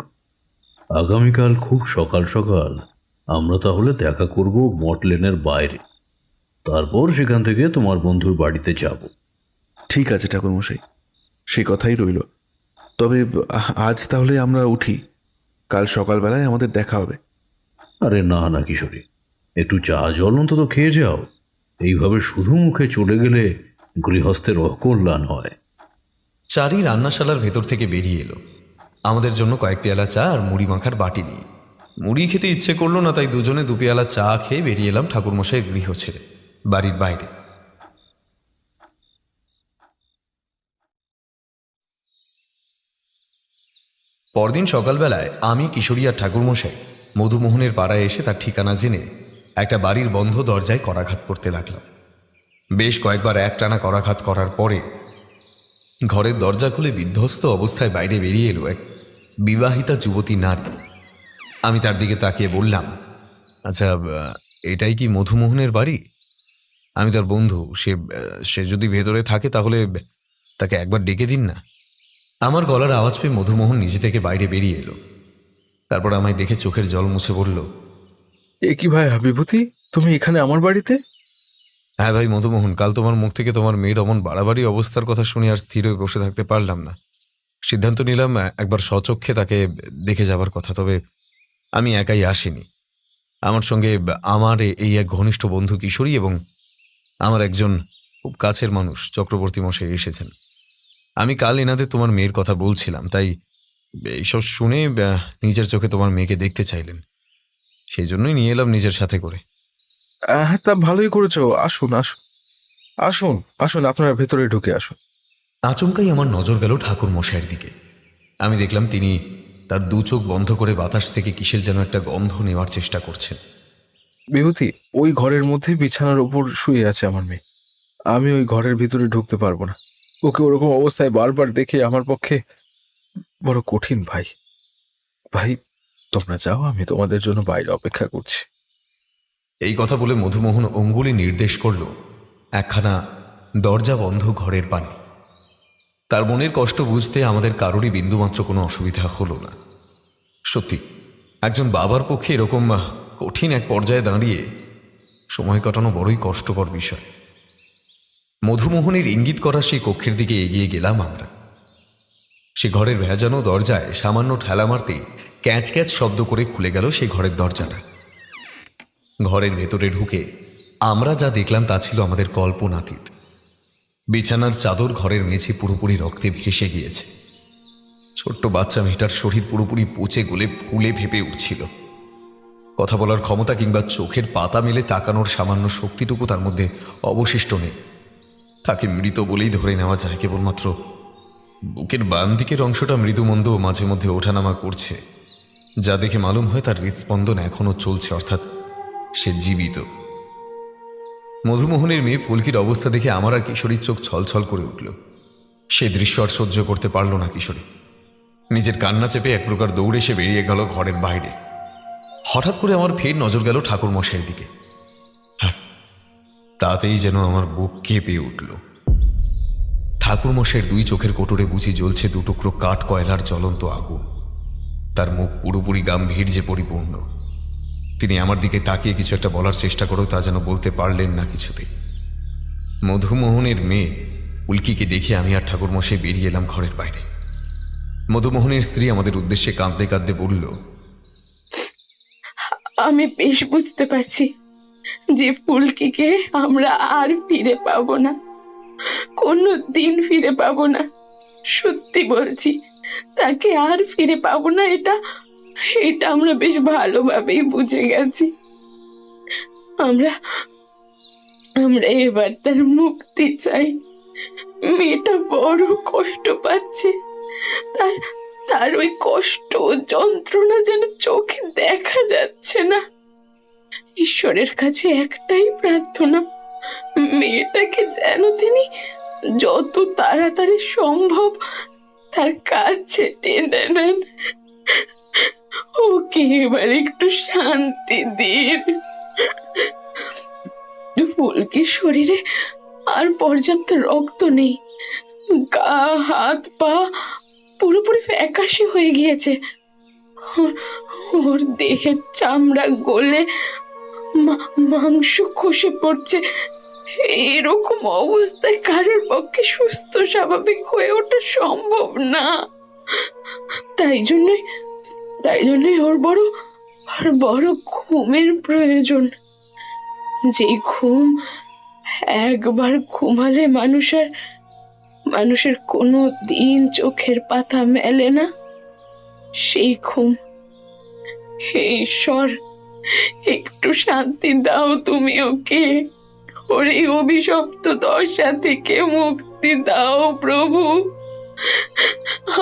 আগামীকাল খুব সকাল সকাল আমরা তাহলে দেখা করব মঠ লেনের বাইরে। তারপর সেখান থেকে তোমার বন্ধুর বাড়িতে যাব। ঠিক আছে ঠাকুরমশাই, সে কথাই রইল। তবে আজ তাহলে আমরা উঠি, কাল সকালবেলায় আমাদের দেখা হবে। আরে না না কিশোরী, একটু চা জল অন্তত খেয়ে যাও। এইভাবে শুধু মুখে চলে গেলে গৃহস্থের অকল্যাণ হয়। চারি রান্নাশালার ভেতর থেকে বেরিয়ে এলো আমাদের জন্য কয়েক পেয়ালা চা আর মুড়ি মাখার বাটি নিয়ে। মুড়ি খেতে ইচ্ছে করলো না, তাই দুজনে 2 পেয়ালা চা খেয়ে বেরিয়ে এলাম ঠাকুরমশাইয়ের গৃহ ছেড়ে বাড়ির বাইরে। পরদিন সকালবেলায় আমি, কিশোরী আর ঠাকুরমশাই মধুমোহনের পাড়ায় এসে তার ঠিকানা জেনে একটা বাড়ির বন্ধ দরজায় করাঘাত করতে লাগলাম। বেশ কয়েকবার একটানা করাঘাত করার পরে ঘরের দরজা খুলে বিধ্বস্ত অবস্থায় বাইরে বেরিয়ে এলো এক বিবাহিতা যুবতী নারী। আমি তার দিকে তাকিয়ে বললাম, আচ্ছা, এটাই কি মধুমোহনের বাড়ি? আমি তার বন্ধু, সে যদি ভেতরে থাকে তাহলে তাকে একবার ডেকে দিন না। আমার গলার আওয়াজ পেয়ে মধুমোহন নিজে থেকে বাইরে বেরিয়ে এলো। তারপর আমায় দেখে চোখের জল মুছে বলল, এ কি ভাই বিভূতি, তুমি এখানে আমার বাড়িতে? হ্যাঁ ভাই মধুমোহন, কাল তোমার মুখ থেকে তোমার মেয়ের অমন বাড়াবাড়ি অবস্থার কথা শুনে আর স্থির হয়ে বসে থাকতে পারলাম না। সিদ্ধান্ত নিলাম একবার স্বচক্ষে তাকে দেখে যাবার কথা। তবে আমি একাই আসিনি, আমার সঙ্গে আমার এই এক ঘনিষ্ঠ বন্ধু কিশোরী এবং আমার একজন খুব কাছের মানুষ চক্রবর্তী মশাই এসেছেন। আমি কাল এনাদের তোমার মেয়ের কথা বলছিলাম, তাই এইসব শুনে নিজের চোখে তোমার মেয়েকে দেখতে চাইলেন, সেই জন্যই নিয়ে এলাম নিজের সাথে করে। হ্যাঁ, তা ভালোই করেছো। আসুন আসুন আসুন আসুন, আপনারা ভেতরে ঢুকে আসুন। আচমকাই আমার নজর গেল ঠাকুর মশাইয়ের দিকে। আমি দেখলাম তিনি তার 2 চোখ বন্ধ করে বাতাস থেকে কিসের যেন একটা গন্ধ নেওয়ার চেষ্টা করছেন। বিভূতি, ওই ঘরের মধ্যে বিছানার উপর শুয়ে আছে আমার মেয়ে। আমি ওই ঘরের ভিতরে ঢুকতে পারবো না। ওকে ওরকম অবস্থায় বারবার দেখে আমার পক্ষে বড় কঠিন। ভাই ভাই, তোমরা যাও, আমি তোমাদের জন্য বাইরে অপেক্ষা করছি। এই কথা বলে মধুমোহন অঙ্গুলি নির্দেশ করল একখানা দরজা বন্ধ ঘরের পানে। তার মনের কষ্ট বুঝতে আমাদের কারোরই বিন্দুমাত্র কোনো অসুবিধা হলো না। সত্যি একজন বাবার পক্ষে এরকম কঠিন এক পর্যায়ে দাঁড়িয়ে সময় কাটানো বড়ই কষ্টকর বিষয়। মধুমোহনের ইঙ্গিত করা সেই কক্ষের দিকে এগিয়ে গেলাম আমরা। সে ঘরের ভেজানো দরজায় সামান্য ঠেলা মারতেই ক্যাঁচ ক্যাঁচ শব্দ করে খুলে গেল সেই ঘরের দরজাটা। ঘরের ভেতরে ঢুকে আমরা যা দেখলাম তা ছিল আমাদের কল্পনাতীত। বিছানার চাদর ঘরের মেঝে পুরোপুরি রক্তে ভেসে গিয়েছে। ছোট্ট বাচ্চা মেয়েটার শরীর পুরোপুরি পচে গলে ফুলে ভেপে উঠছিল। কথা বলার ক্ষমতা কিংবা চোখের পাতা মেলে তাকানোর সামান্য শক্তিটুকু তার মধ্যে অবশিষ্ট নেই। তাকে মৃত বলেই ধরে নেওয়া যায়। কেবলমাত্র বুকের বাম দিকের অংশটা মৃদুমন্দ মাঝে মধ্যে ওঠানামা করছে, যা দেখে মালুম হয় তার হৃদস্পন্দন এখনো চলছে, অর্থাৎ সে জীবিত। মধুমোহনের মেয়ে ফুলকির অবস্থা দেখে আমার আর কিশোরীর চোখ ছলছল করে উঠল। সে দৃশ্য আর সহ্য করতে পারল না কিশোরী। নিজের কান্না চেপে এক প্রকার দৌড়ে সে বেরিয়ে গেল ঘরের বাইরে। হঠাৎ করে আমার ফের নজর গেল ঠাকুর মশাইয়ের দিকে। হ্যাঁ, তাতেই যেন আমার বুক কেঁপে উঠল। ঠাকুর মশাইয়ের দুই চোখের কোটরে বুঝি জ্বলছে দুটুকরো কাঠ কয়লার জ্বলন্ত আগুন। তার মুখ পুরোপুরি গাম্ভীর্যে পরিপূর্ণ। তিনি আমার দিকে তাকিয়ে কিছু একটা বলার চেষ্টা করেও তা যেন বলতে পারলেন না কিছুতেই। মধুমোহনের মেয়ে উল্কিকে দেখে আমি আর ঠাকুরমশাই বেরিয়ে এলাম ঘরের বাইরে। মধুমোহনের স্ত্রী আমাদের উদ্দেশ্যে কাঁদতে কাঁদতে বলল, আমি বেশ বুঝতে পারছি যে ফুলকিকে আমরা আর ফিরে পাবো না, কোনো দিন ফিরে পাবো না। সত্যি বলছি, তাকে আর ফিরে পাবো না, এটা আমরা বেশ ভালোভাবেই বুঝে গেছি। আমরা এবার তার মুক্তি চাই। মেয়েটা বড় কষ্ট পাচ্ছে, তার ওই কষ্ট যন্ত্রণা যেন চোখে দেখা যাচ্ছে না। ঈশ্বরের কাছে একটাই প্রার্থনা, মেয়েটাকে যেন তিনি যত তাড়াতাড়ি সম্ভব তার কাছে টেনে নেন। ওকে এবার একটু শান্তি দিন। ফুলকির শরীরে আর পর্যাপ্ত রক্ত নেই, গা হাত পা পুরোপুরি ফ্যাকাশে হয়ে গিয়েছে। ওর দেহের চামড়া গলে মাংস খসে পড়ছে। এরকম অবস্থায় কারোর পক্ষে সুস্থ স্বাভাবিক হয়ে ওঠা সম্ভব না। তাই জন্যই ওর বড় ঘুমের প্রয়োজন। যে ঘুম একবার ঘুমালে মানুষের কোনো দিন চোখের পাতা মেলে না, সেই ঘুম। হে ঈশ্বর, একটু শান্তি দাও তুমি ওকে। ওর এই অভিশপ্ত দশা থেকে মুক্তি দাও প্রভু।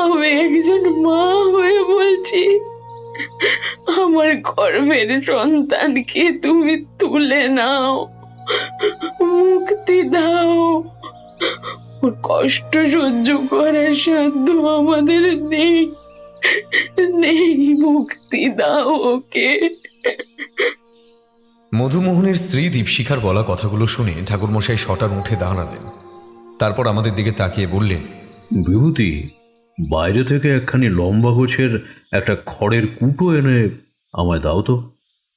আমি একজন মা হয়ে বলছি, আমার গর্ভের সন্তানকে তুমি তুলে নাও, মুক্তি দাও। ওর কষ্ট সহ্য করার সাধ্য আমাদের নেই, মুক্তি দাও ওকে। মধুমোহনের স্ত্রী দীপশিখার বলা কথাগুলো শুনে ঠাকুরমশাই শটান উঠে দাঁড়ালেন। তারপর আমাদের দিকে তাকিয়ে বললেন, বিভূতি, বাইরে থেকে একখানি লম্বা গোছের একটা খড়ের কুটো এনে আমায় দাও তো।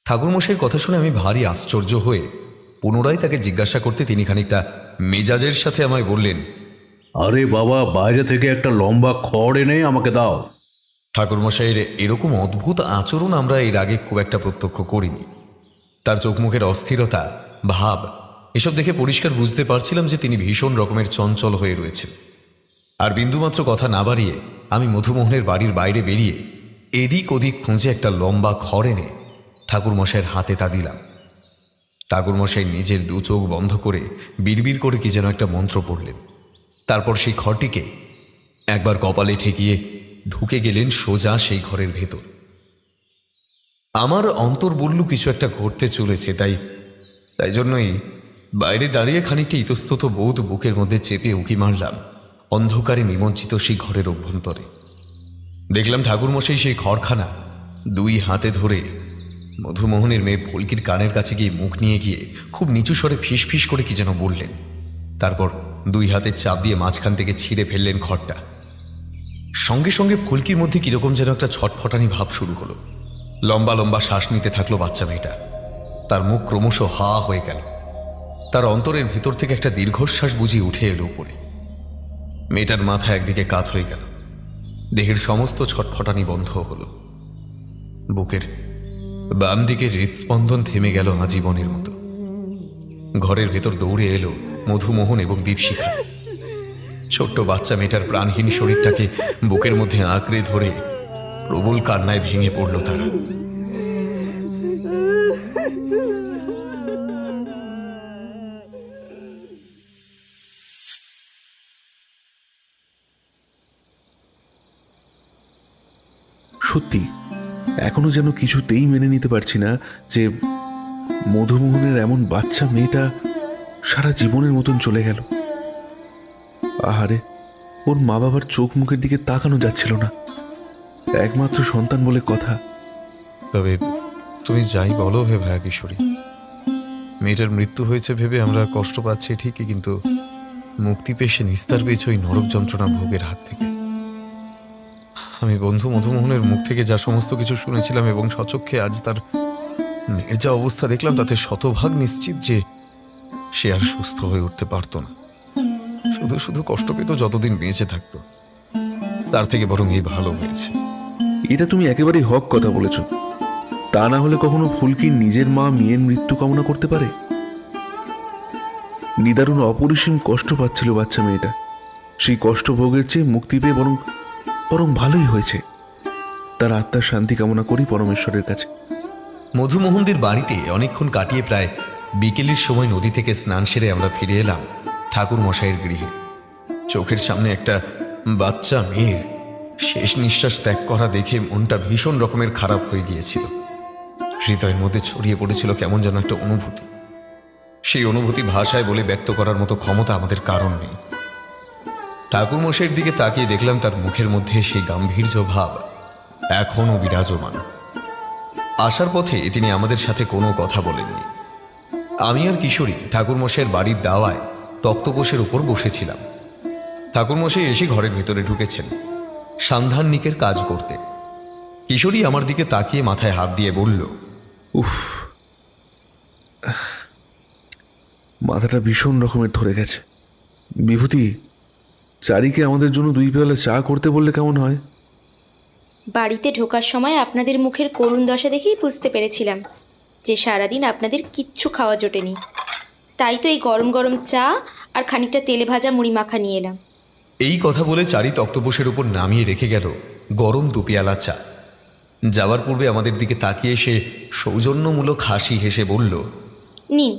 ঠাকুরমশাইয়ের কথা শুনে আমি ভারী আশ্চর্য হয়ে পুনরায় তাকে জিজ্ঞাসা করতে তিনি খানিকটা মেজাজের সাথে আমায় বললেন, আরে বাবা, বাইরে থেকে একটা লম্বা খড় এনে আমাকে দাও। ঠাকুরমশাইয়ের এরকম অদ্ভুত আচরণ আমরা এর আগে খুব একটা প্রত্যক্ষ করিনি। তার চোখ মুখের অস্থিরতা, ভাব এসব দেখে পরিষ্কার বুঝতে পারছিলাম যে তিনি ভীষণ রকমের চঞ্চল হয়ে রয়েছেন। আর বিন্দুমাত্র কথা না বাড়িয়ে আমি মধুমোহনের বাড়ির বাইরে বেরিয়ে এদিক ওদিক খুঁজে একটা লম্বা খড় এনে ঠাকুরমশাইয়ের হাতে তা দিলাম। ঠাকুরমশাই নিজের দু চোখ বন্ধ করে বিড়বিড় করে কি যেন একটা মন্ত্র পড়লেন। তারপর সেই খড়টিকে একবার কপালে ঠেকিয়ে ঢুকে গেলেন সোজা সেই ঘরের ভেতর। আমার অন্তর বলল কিছু একটা ঘটতে চলেছে, তাই জন্যই বাইরে দাঁড়িয়ে খানিকটা ইতস্তত বোধ বুকের মধ্যে চেপে উঁকি মারলাম অন্ধকারে নিমজ্জিত সেই ঘরের অভ্যন্তরে। দেখলাম ঠাকুরমশাই সেই খড়খানা দুই হাতে ধরে মধুমোহনের মেয়ে ফুলকির কানের কাছে গিয়ে মুখ নিয়ে গিয়ে খুব নিচু স্বরে ফিস ফিস করে কি যেন বললেন। তারপর দুই হাতে চাপ দিয়ে মাঝখান থেকে ছিঁড়ে ফেললেন খড়টা। সঙ্গে সঙ্গে ফুলকির মধ্যে কিরকম যেন একটা ছটফটানি ভাব শুরু হলো। লম্বা লম্বা শ্বাস নিতে থাকলো বাচ্চা মেয়েটা। তার মুখ ক্রমশ হা হয়ে গেল। তার অন্তরের ভিতর থেকে একটা দীর্ঘশ্বাস বুঝিয়ে উঠে এলো উপরে। মেয়েটার মাথা একদিকে কাত হয়ে গেল, দেহের সমস্ত ছটফটানি বন্ধ হলো, বুকের বাম দিকে হৃদস্পন্দন থেমে গেল আজীবনের মতো। ঘরের ভেতর দৌড়ে এলো মধুমোহন এবং দীপশিখা। ছোট্ট বাচ্চা মেয়েটার প্রাণহীন শরীরটাকে বুকের মধ্যে আঁকড়ে ধরে প্রবল কান্নায় ভেঙে পড়ল তারা। সত্যি এখনো যেন কিছুতেই মেনে নিতে পারছি না যে মধুমোহনের এমন বাচ্চা মেয়েটা সারা জীবনের মতন চলে গেল। আহারে, ওর মা বাবার চোখ মুখের দিকে তাকানো যাচ্ছিল না, একমাত্র সন্তান বলে কথা। তবে তুমি যাই বলো হে ভায়া কিশোরী, মেয়েটার মৃত্যু হয়েছে ভেবে আমরা কষ্ট পাচ্ছি ঠিকই, কিন্তু মুক্তি পেয়ে সে নিস্তার পেয়েছে ওই নরক যন্ত্রণা ভোগের হাত থেকে। আমি বন্ধু মধুমোহনের মুখ থেকে যা সমস্ত কিছু শুনেছিলাম এবং স্বচক্ষে আজ তার মেয়ের যা অবস্থা দেখলাম, তাতে শতভাগ নিশ্চিত যে সে আর সুস্থ হয়ে উঠতে পারতো না, শুধু শুধু কষ্ট পেত যতদিন বেঁচে থাকতো। তার থেকে বরং এই ভালো হয়েছে। এটা তুমি একেবারেই হক কথা বলেছ। তা না হলে কখনো ফুলকি নিজের মা মেয়ের মৃত্যু কামনা করতে পারে? নিদারুণ অপরিসীম কষ্ট পাচ্ছিল বাচ্চা মেয়েটা, সেই কষ্ট ভোগের চেয়ে মুক্তি পেয়ে বরং বরং ভালোই হয়েছে। তার আত্মার শান্তি কামনা করি পরমেশ্বরের কাছে। মধুমোহনদের বাড়িতে অনেকক্ষণ কাটিয়ে প্রায় বিকেলের সময় নদী থেকে স্নান সেরে আমরা ফিরে এলাম ঠাকুর মশাইয়ের গৃহে। চোখের সামনে একটা বাচ্চা মেয়ের শেষ নিঃশ্বাস ত্যাগ করা দেখে মনটা ভীষণ রকমের খারাপ হয়ে গিয়েছিল। হৃদয়ের মধ্যে ছড়িয়ে পড়েছিল কেমন যেন একটা অনুভূতি। সেই অনুভূতি ভাষায় বলে ব্যক্ত করার মতো ক্ষমতা আমাদের কারণ নেই। ঠাকুর মশাইয়ের দিকে তাকিয়ে দেখলাম তার মুখের মধ্যে সেই গাম্ভীর্য ভাব এখনও বিরাজমান। আসার পথে তিনি আমাদের সাথে কোনো কথা বলেননি। আমি আর কিশোরী ঠাকুরমশাইয়ের বাড়ির দাওয়ায় তক্তপোষের উপর বসেছিলাম। ঠাকুরমশাই এসে ঘরের ভেতরে ঢুকেছেন সান্ধান্নিকের কাজ করতে। কিশোরী আমার দিকে তাকিয়ে মাথায় হাত দিয়ে বলল, উফ, মাথাটা ভীষণ রকমের ধরে গেছে। বিভূতি, চারিকে আমাদের জন্য 2 পেয়ালা চা করতে বললে কেমন হয়? বাড়িতে ঢোকার সময় আপনাদের মুখের করুণ দশা দেখেই বুঝতে পেরেছিলাম যে সারাদিন আপনাদের কিচ্ছু খাওয়া জোটেনি। তাই তো এই গরম গরম চা আর খানিকটা তেলে ভাজা মুড়ি মাখা নিয়ে এলাম। এই কথা বলে চারি তক্তপোষের উপর নামিয়ে রেখে গেল গরম 2 পেয়ালা চা। যাওয়ার পূর্বে আমাদের দিকে তাকিয়ে সে সৌজন্যমূলক হাসি হেসে বলল, নিন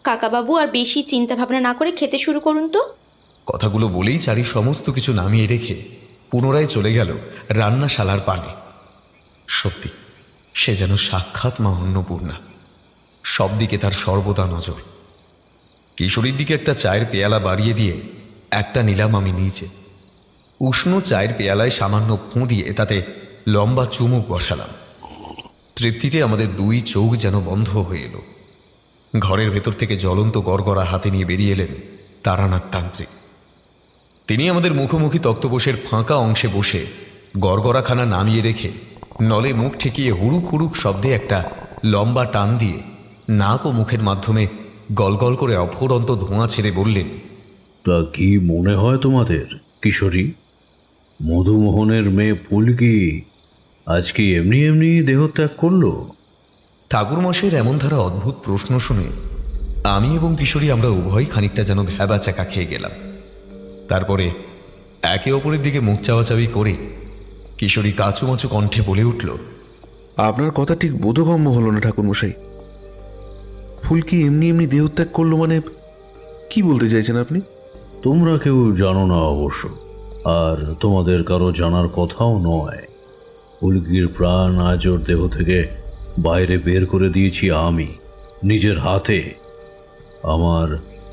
কাকাবাবু, আর বেশি চিন্তা ভাবনা না করে খেতে শুরু করুন তো। কথাগুলো বলেই চারি সমস্ত কিছু নামিয়ে রেখে পুনরায় চলে গেল রান্নাশালার পানে। সত্যি সে যেন সাক্ষাৎ মা অন্নপূর্ণা, সব দিকে তার সর্বদা নজর। কিশোরীর দিকে একটা চায়ের পেয়ালা বাড়িয়ে দিয়ে একটা নিলাম আমি নিচে। উষ্ণ চায়ের পেয়ালায় সামান্য ফোঁ দিয়ে তাতে লম্বা চুমুক বসালাম। তৃপ্তিতে আমাদের 2 চোখ যেন বন্ধ হয়ে এলো। ঘরের ভেতর থেকে জ্বলন্ত গড়গড়া হাতে নিয়ে বেরিয়ে এলেন তারানাথ তান্ত্রিক। তিনি আমাদের মুখোমুখি তক্তপোষের ফাঁকা অংশে বসে গড়গড়াখানা নামিয়ে রেখে নলে মুখ ঠেকিয়ে হুড়ুক হুড়ুক শব্দে একটা লম্বা টান দিয়ে নাক ও মুখের মাধ্যমে গলগল করে অফুরন্ত ধোঁয়া ছেড়ে বললেন, তা কি মনে হয় তোমাদের কিশোরী? মধুমোহনের মেয়ে ফুলকি আজ কি এমনি এমনি দেহত্যাগ করলো? ঠাকুরমশাইয়ের এমন ধারা অদ্ভুত প্রশ্ন শুনে আমি এবং কিশোরী আমরা উভয় খানিকটা যেন ভ্যাবা চাকা খেয়ে গেলাম। তারপরে একে অপরের দিকে মুখ চাওয়াচাওয়ি করে কিশোরী কাঁচুমাচু কণ্ঠে বলে উঠল, আপনার কথা ঠিক বোধগম্য হলো না ঠাকুরমশাই। ফুলকি এমনি এমনি দেহত্যাগ করলো মানে কি বলতে চাইছেন আপনি? তোমরা কেউ জানো না অবশ্য, আর তোমাদের কারো জানার কথাও নয়। ফুলকির প্রাণ আজ ওর দেহ থেকে বাইরে বের করে দিয়েছি আমি নিজের হাতে, আমার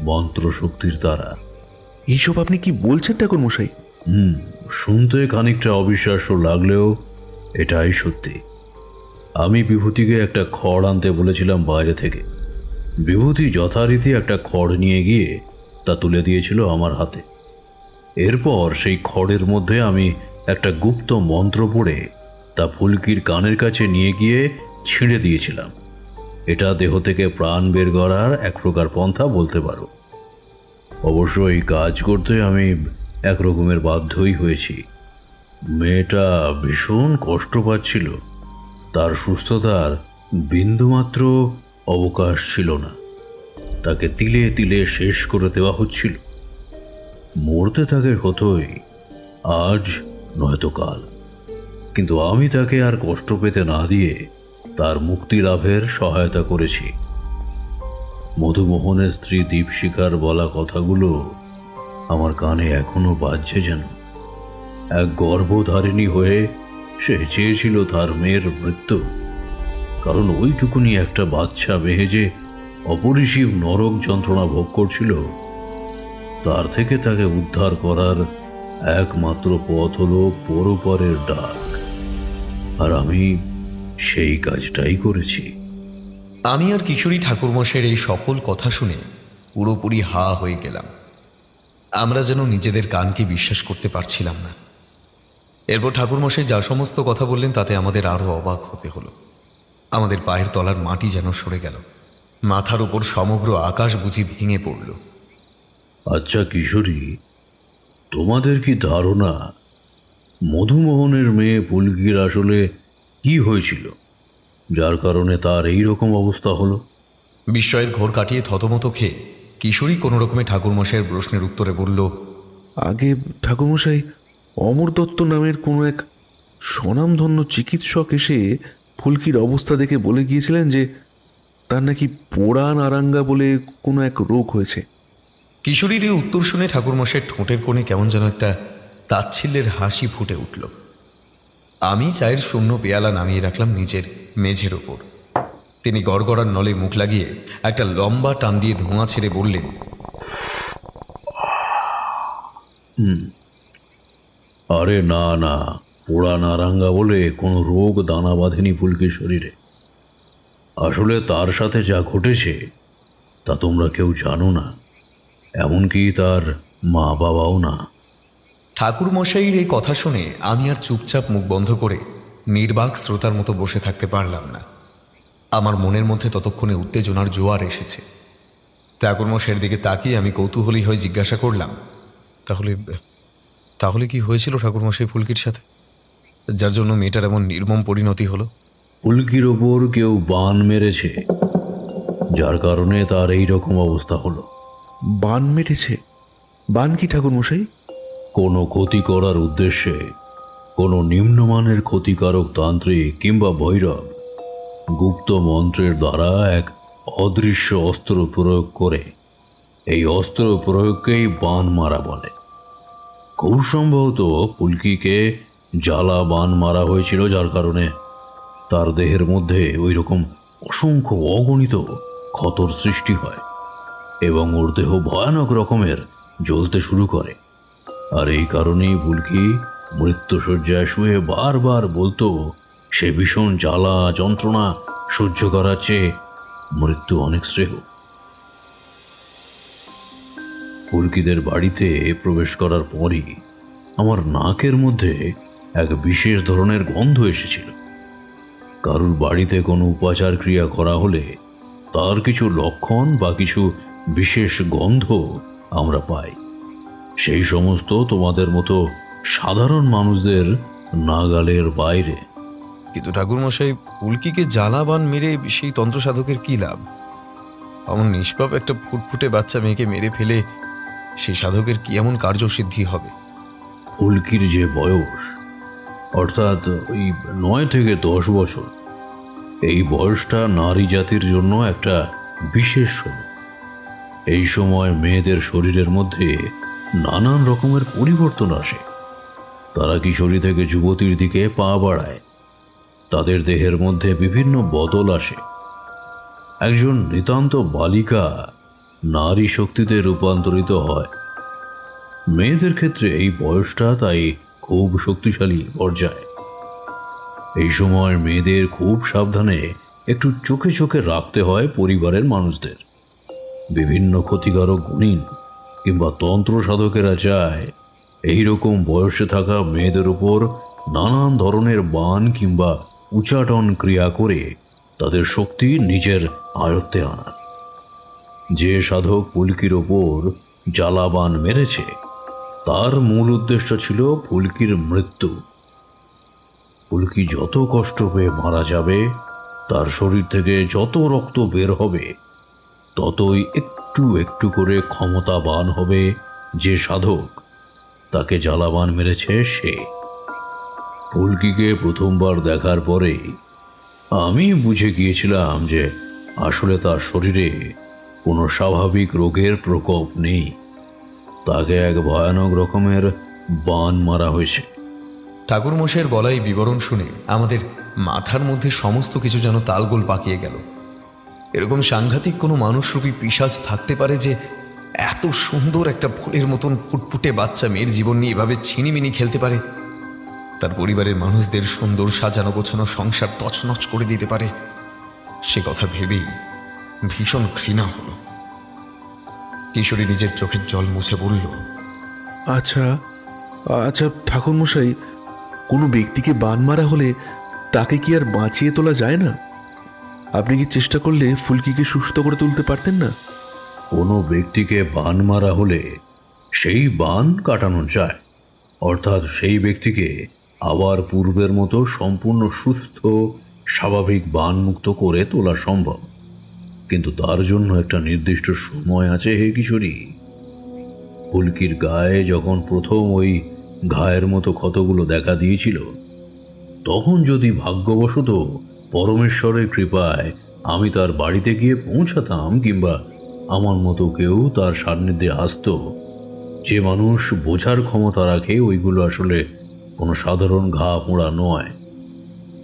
মন্ত্রশক্তির দ্বারা। এইসব আপনি কি বলছেন ঠাকুরমশাই? শুনতে খানিকটা অবিশ্বাস্য লাগলেও এটাই সত্যি। আমি বিভূতিকে একটা খড় আনতে বলেছিলাম বাইরে থেকে। বিভূতি যথারীতি একটা খড় নিয়ে গিয়ে তা তুলে দিয়েছিল আমার হাতে। এরপর সেই খড়ের মধ্যে আমি একটা গুপ্ত মন্ত্র পড়ে তা ফুলকির কানের কাছে নিয়ে গিয়ে ছিঁড়ে দিয়েছিলাম। এটা দেহ থেকে প্রাণ বের করার এক প্রকার পন্থা বলতে পারো। অবশ্য এই কাজ করতে আমি এক রকমের বাধ্যই হয়েছি। মেয়েটা ভীষণ কষ্ট পাচ্ছিল, তার সুস্থতার বিন্দুমাত্র অবকাশ ছিল না, তাকে তিলে তিলে শেষ করে দেওয়া হচ্ছিল। মরতে তাকে হতোই, আজ নয়তো কাল, কিন্তু আমি তাকে আর কষ্ট পেতে না দিয়ে তার মুক্তি লাভের সহায়তা করেছি। মধুমোহনের স্ত্রী দীপশিখার বলা কথাগুলো আমার কানে এখনো বাজছে যেন। এক গর্ভধারিণী হয়ে সে চেয়েছিল তার মেয়ের মৃত্যু, কারণ ওইটুকুনি একটা বাচ্চা মেয়ে যে অপরিসীম নরক যন্ত্রণা ভোগ করছিল, তার থেকে তাকে উদ্ধার করার একমাত্র পথ হলো পরপারের ডাক, আর আমি সেই কাজটাই করেছি। আমি আর কিশোরী ঠাকুরমশাইয়ের এই সকল কথা শুনে পুরোপুরি হা হয়ে গেলাম। আমরা যেন নিজেদের কানকে বিশ্বাস করতে পারছিলাম না। এরপর ঠাকুরমশাই যা সমস্ত কথা বললেন তাতে আমাদের আরও অবাক হতে হলো। আমাদের পায়ের তলার মাটি যেন সরে গেল, মাথার উপর সমগ্র আকাশ বুঝি ভেঙে পড়ল। আচ্ছা কিশোরী, তোমাদের কি ধারণা মধুমোহনের মেয়ে পুলকির আসলে কি হয়েছিল, যার কারণে তার এই রকম অবস্থা হলো? বিস্ময়ের ঘোর কাটিয়ে থতমত খেয়ে কিশোরী কোনো রকমে ঠাকুরমশাইয়ের প্রশ্নের উত্তরে বলল, আগে ঠাকুরমশাই অমর দত্ত নামের কোনো এক স্বনামধন্য চিকিৎসক এসে ফুলকির অবস্থা দেখে বলে গিয়েছিলেন যে তার নাকি পোড়া নারাঙ্গা বলে কোনো এক রোগ হয়েছে। কিশোরীর এই উত্তর শুনে ঠাকুরমশাইয়ের ঠোঁটের কোণে কেমন যেন একটা তাচ্ছিল্যের হাসি ফুটে উঠল। আমি চায়ের শূন্য পেয়ালা নামিয়ে রাখলাম নিচের মেঝের ওপর। তিনি গড়গড়ার নলে মুখ লাগিয়ে একটা লম্বা টান দিয়ে ধোঁয়া ছেড়ে বললেন, আরে না না, পোড়া নারাঙ্গা বলে কোনো রোগ দানা বাঁধেনি ফুলকির শরীরে। আসলে তার সাথে যা ঘটেছে তা তোমরা কেউ জানো না, এমনকি তার মা বাবাও না। ঠাকুরমশাইয়ের এই কথা শুনে আমি আর চুপচাপ মুখ বন্ধ করে নির্বাক শ্রোতার মতো বসে থাকতে পারলাম না। আমার মনের মধ্যে ততক্ষণে উত্তেজনার জোয়ার এসেছে। ঠাকুরমশাইয়ের দিকে তাকিয়ে আমি কৌতূহলী হয়ে জিজ্ঞাসা করলাম, তাহলে কি হয়েছিল ঠাকুরমশাই ফুলকির সাথে, যার জন্য মেয়েটার এমন নির্মম পরিণতি হলো? ফুলকির ওপর কেউ বান মেরেছে, যার কারণে তার এই রকম অবস্থা হলো। বান মেরেছে? বান কি ঠাকুরমশাই? কোনো ক্ষতি করার উদ্দেশ্যে কোনো নিম্নমানের ক্ষতিকারক তান্ত্রিক কিংবা ভৈরব গুপ্ত মন্ত্রের দ্বারা এক অদৃশ্য অস্ত্র প্রয়োগ করে, এই অস্ত্র প্রয়োগকেই বান মারা বলে। খুব সম্ভবত ফুলকিকে জ্বালা বান মারা হয়েছিল, যার কারণে তার দেহের মধ্যে ওই রকম অসংখ্য অগণিত ক্ষতর সৃষ্টি হয় এবং ওর দেহ ভয়ানক রকমের জ্বলতে শুরু করে। আর এই কারণেই ফুলকি মৃত্যুশয্যায় শুয়ে বারবার বলতো সে ভীষণ জ্বালা যন্ত্রণা সহ্য করার চেয়ে মৃত্যু অনেক শ্রেয়। ফুলকিদের বাড়িতে প্রবেশ করার পরই আমার নাকের মধ্যে এক বিশেষ ধরনের গন্ধ এসেছিল। কারুর বাড়িতে কোনো উপাচার ক্রিয়া করা হলে তার কিছু লক্ষণ বা কিছু বিশেষ গন্ধ আমরা পাই, সেই সমস্ত তোমাদের মতো সাধারণ মানুষদের নাগালের বাইরে। কিন্তু ঠাকুরমশাই, ফুলকিকে জ্বালা বান মেরে সেই তন্ত্রসাধকের কি লাভ? এমন নিষ্পাপ একটা ফুটফুটে বাচ্চা মেয়েকে মেরে ফেলে সেই সাধকের কি এমন কার্যসিদ্ধি হবে? ফুলকির যে বয়স, অর্থাৎ ওই 9 থেকে 10 বছর, এই বয়সটা নারী জাতির জন্য একটা বিশেষ সময়। এই সময় মেয়েদের শরীরের মধ্যে নানান রকমের পরিবর্তন আসে। তারা কিশোরী থেকে যুবতীর দিকে পা বাড়ায়, তাদের দেহের মধ্যে বিভিন্ন বদল আসে। একজন নিতান্ত বালিকা নারী শক্তিতে রূপান্তরিত হয়। মেয়েদের ক্ষেত্রে এই বয়সটা তাই খুব শক্তিশালী পর্যায়ে। এই সময় মেয়েদের খুব সাবধানে একটু চোখে চোখে রাখতে হয় পরিবারের মানুষদের। বিভিন্ন ক্ষতিকারক গুণিন কিংবা তন্ত্র সাধকেরা চায় এই রকম বয়সে থাকা মেয়েদের উপর নানান ধরনের বান কিংবা উচাটন ক্রিয়া করে তাদের শক্তি নিজের আয়ত্তে আনার। যে সাধক ফুলকির ওপর জ্বালাবান মেরেছে তার মূল উদ্দেশ্য ছিল ফুলকির মৃত্যু। ফুলকি যত কষ্ট পেয়ে মারা যাবে, তার শরীর থেকে যত রক্ত বের হবে, ততই একটু একটু করে ক্ষমতাবান হবে যে সাধক তাকে জ্বালাবান মেরেছে সে। ফুলকিকে প্রথমবার দেখার পরে আমি বুঝে গিয়েছিলাম যে আসলে তার শরীরে কোনো স্বাভাবিক রোগের প্রকোপ নেই। তাকে এক ভয়ানক রকমের বান মারা হয়েছে। ঠাকুরমশাইয়ের বলা এই বিবরণ শুনে আমাদের মাথার মধ্যে সমস্ত কিছু যেন তালগোল পাকিয়ে গেল। এরকম সাংঘাতিক কোনো মানুষরূপী পিশাচ থাকতে পারে যে এত সুন্দর একটা ফুলের মতন ফুটফুটে বাচ্চা মেয়ের জীবন নিয়ে এভাবে ছিনিমিনি খেলতে পারে, তার পরিবারের মানুষদের সুন্দর সাজানো গোছানো সংসার তছনছ করে দিতে পারে। সে কথা ভেবেই ভীষণ ঘৃণা হলো। কিশোরী নিজের চোখের জল মুছে বলল, আচ্ছা আচ্ছা ঠাকুরমশাই, কোনো ব্যক্তিকে বান মারা হলে তাকে কি আর বাঁচিয়ে তোলা যায় না? আপনি কি চেষ্টা করলে ফুলকিকে সুস্থ করে তুলতে পারতেন না? কোনো ব্যক্তিকে বান মারা হলে সেই বান কাটানো যায়, অর্থাৎ সেই ব্যক্তিকে আবার পূর্বের মতো সম্পূর্ণ সুস্থ স্বাভাবিক বানমুক্ত করে তোলা সম্ভব। কিন্তু তার জন্য একটা নির্দিষ্ট সময় আছে হে কিশোরী। ফুলকির গায়ে যখন প্রথম ওই ঘায়ের মতো ক্ষতগুলো দেখা দিয়েছিল, তখন যদি ভাগ্যবশত পরমেশ্বরের কৃপায় আমি তার বাড়িতে গিয়ে পৌঁছাতাম, কিংবা আমার মতো কেউ তার সান্নিধ্যে আসতো, যে মানুষ বোঝার ক্ষমতা রাখে ওইগুলো আসলে কোনো সাধারণ ঘা পোড়া নয়,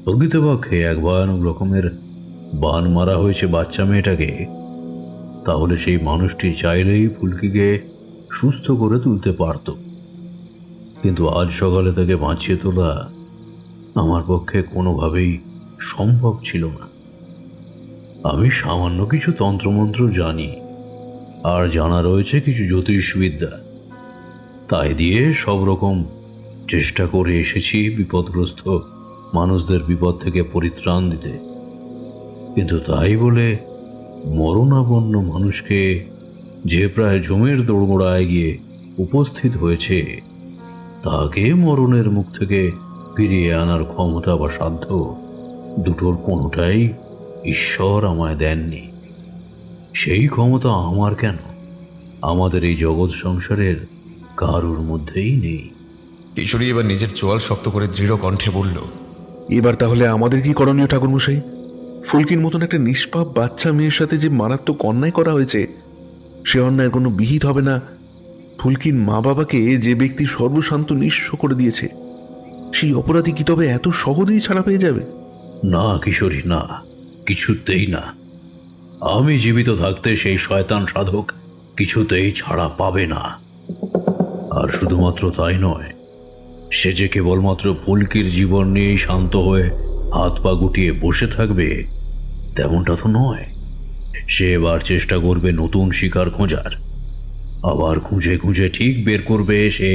প্রকৃতপক্ষে এক ভয়ানক রকমের বান মারা হয়েছে বাচ্চা মেয়েটাকে, তাহলে সেই মানুষটি চাইলেই ফুলকিকে সুস্থ করে তুলতে পারত। কিন্তু আজ সকালে তাকে বাঁচিয়ে তোলা আমার পক্ষে কোনোভাবেই সম্ভব ছিল না। আমি সামান্য কিছু তন্ত্রমন্ত্র জানি, আর জানা রয়েছে কিছু জ্যোতিষবিদ্যা। তাই দিয়ে সব রকম চেষ্টা করে এসেছি বিপদগ্রস্ত মানুষদের বিপদ থেকে পরিত্রাণ দিতে। কিন্তু তাই বলে মরণাপন্ন মানুষকে, যে প্রায় জমের দোড়গোড়ায় গিয়ে উপস্থিত হয়েছে, তাকে মরণের মুখ থেকে ফিরিয়ে আনার ক্ষমতা বা সাধ্য দুটোর কোনোটাই ঈশ্বর আমায় দেননি। সেই ক্ষমতা আমার কেন, আমাদের এই জগৎ সংসারের কারুর মধ্যেই নেই। কিশোরী এবার নিজের চোয়াল শক্ত করে দৃঢ় কণ্ঠে বলল, এবার তাহলে আমাদের কি করণীয় ঠাকুরমশাই? ফুলকির মতন একটা নিষ্পাপ বাচ্চা মেয়ের সাথে যে মারাত্মক অন্যায় করা হয়েছে, সে অন্যায় কোনো বিহিত হবে না। ফুলকির মা বাবাকে যে ব্যক্তি সর্বশান্ত নিঃস্ব করে দিয়েছে, সেই অপরাধী কি তবে এত সহজেই ছাড়া পেয়ে যাবে? না কিশোরী, না, কিছুতেই না। আমি জীবিত থাকতে সেই শয়তান সাধক কিছুতেই ছাড়া পাবে না। আর শুধুমাত্র তাই নয়, সে যে কেবলমাত্র ফুলকির জীবন নিয়েই শান্ত হয়ে হাত পা গুটিয়ে বসে থাকবে তেমনটা তো নয়। সে এবার চেষ্টা করবে নতুন শিকার খোঁজার। আবার খুঁজে খুঁজে ঠিক বের করবে সে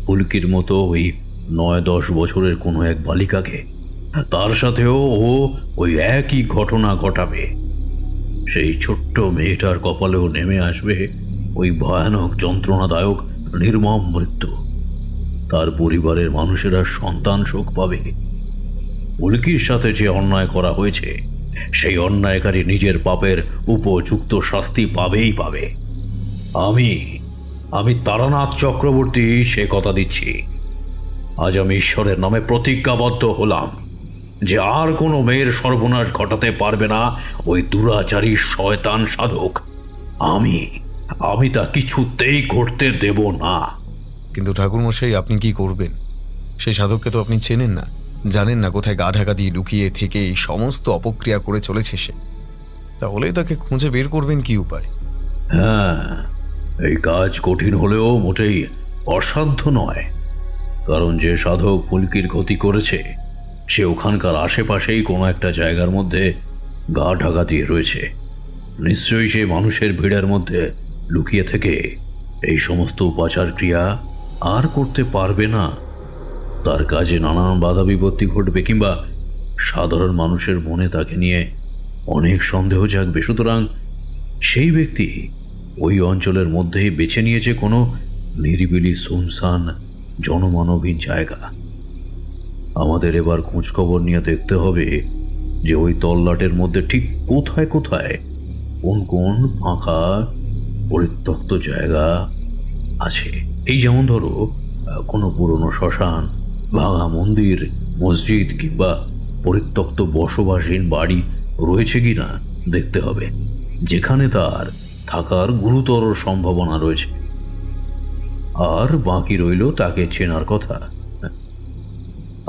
ফুলকির মতো ওই 9-10 বছরের কোনো এক বালিকাকে। তার সাথেও ও ওই একই ঘটনা ঘটাবে। সেই ছোট্ট মেয়েটার কপালেও নেমে আসবে ওই ভয়ানক যন্ত্রণাদায়ক নির্মম মৃত্যু। তার পরিবারের মানুষেরা সন্তান শোক পাবে। ফুলকির সাথে যে অন্যায় করা হয়েছে, সেই অন্যায়কারী নিজের পাপের উপযুক্ত শাস্তি পাবেই পাবে। আমি তারানাথ চক্রবর্তী সে কথা দিচ্ছি। আজ আমি ঈশ্বরের নামে প্রতিজ্ঞাবদ্ধ হলাম যে আর কোনো মেয়ের সর্বনাশ ঘটাতে পারবে না ওই দুরাচারী শয়তান সাধক। আমি তা কিছুতেই ঘটতে দেব না। কিন্তু ঠাকুরমশাই, আপনি কি করবেন? সেই সাধককে তো আপনি চেনেন না, জানেন না কোথায় গা ঢাকা দিয়ে লুকিয়ে থেকে এই সমস্ত অপক্রিয়া করে চলেছে সে। তাহলে তাকে খুঁজে বের করবেন কি উপায়? হ্যাঁ, এই কাজ কঠিন হলেও মোটেই অসাধ্য নয়। কারণ যে সাধক ফুলকির ক্ষতি করেছে, সে ওখানকার আশেপাশেই কোনো একটা জায়গার মধ্যে গা ঢাকা দিয়ে রয়েছে। নিশ্চয়ই সে মানুষের ভিড়ের মধ্যে লুকিয়ে থেকে এই সমস্ত উপাচার ক্রিয়া আর করতে পারবে না। তার কাজে নানান বাধা বিপত্তি ঘটবে, কিংবা সাধারণ মানুষের মনে তাকে নিয়ে অনেক সন্দেহ জাগবে। সুতরাং সেই ব্যক্তি ওই অঞ্চলের মধ্যেই বেছে নিয়েছে কোনো নিরিবিলি শুনশান জনমানবহীন জায়গা। আমাদের এবার খোঁজখবর নিয়ে দেখতে হবে যে ওই তল্লাটের মধ্যে ঠিক কোথায় কোথায় কোন কোন ফাঁকা পরিত্যক্ত জায়গা আছে। এই যেমন ধরো কোনো পুরনো শ্মশান, ভাঙা মন্দির, মসজিদ কিংবা পরিত্যক্ত বসবাসহীন বাড়ি রয়েছে কিনা দেখতে হবে, যেখানে তার থাকার গুরুতর সম্ভাবনা রয়েছে। আর বাকি রইল তাকে চেনার কথা।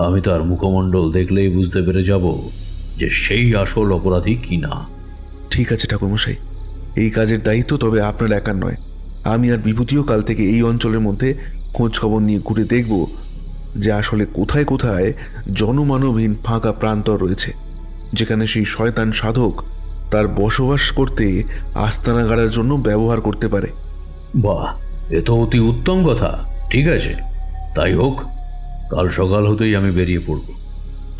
আমি তার মুখমণ্ডল দেখলেই বুঝতে পেরে যাব যে সেই আসল অপরাধী কিনা। ঠিক আছে ঠাকুরমশাই, এই কাজের দায়িত্ব তবে আপনার একার নয়। আমি আর বিভূতিও কাল থেকে এই অঞ্চলের মধ্যে খোঁজ খবর নিয়ে ঘুরে দেখব যে আসলে কোথায় কোথায় জনমানবহীন ফাঁকা প্রান্তর রয়েছে, যেখানে সেই শয়তান সাধক তার বসবাস করতে আস্তানা গাড়ার জন্য ব্যবহার করতে পারে। বাহ, এ তো অতি উত্তম কথা। ঠিক আছে, তাই হোক। কাল সকাল হতেই আমি বেরিয়ে পড়ব।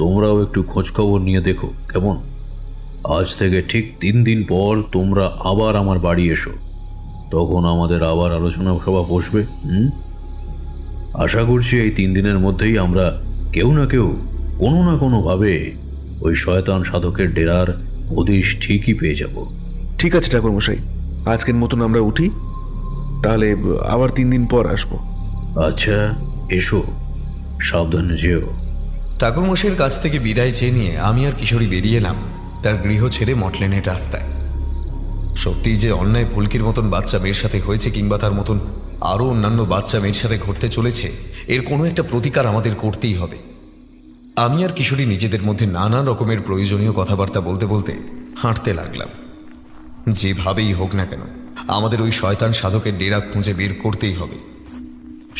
তোমরাও একটু খোঁজখবর নিয়ে দেখো, কেমন? আজ থেকে ঠিক 3 দিন পর তোমরা আবার আমার বাড়ি এসো, তখন আমাদের আবার আলোচনা সভা বসবে। আশা করছি এই 3 দিনের মধ্যেই আমরা কেউ না কেউ কোনো না কোনোভাবে ওই শয়তান সাধকের ডেরার হদিশ ঠিকই পেয়ে যাব। ঠিক আছে ঠাকুরমশাই, আজকের মতন আমরা উঠি, তাহলে আবার 3 দিন পর আসবো। আচ্ছা, এসো, সাবধানে যেও। ঠাকুরমশাইয়ের কাছ থেকে বিদায় চেয়ে নিয়ে আমি আর কিশোরী বেরিয়ে এলাম তার গৃহ ছেড়ে মটলেনের রাস্তায়। সত্যিই যে অন্যায় ফুলকির মতন বাচ্চা মেয়ের সাথে হয়েছে, কিংবা তার মতন আরও অন্যান্য বাচ্চা মেয়ের সাথে ঘটতে চলেছে, এর কোনো একটা প্রতিকার আমাদের করতেই হবে। আমি আর কিশোরী নিজেদের মধ্যে নানা রকমের প্রয়োজনীয় কথাবার্তা বলতে বলতে হাঁটতে লাগলাম। যেভাবেই হোক না কেন আমাদের ওই শয়তান সাধকের ডেরা খুঁজে বের করতেই হবে।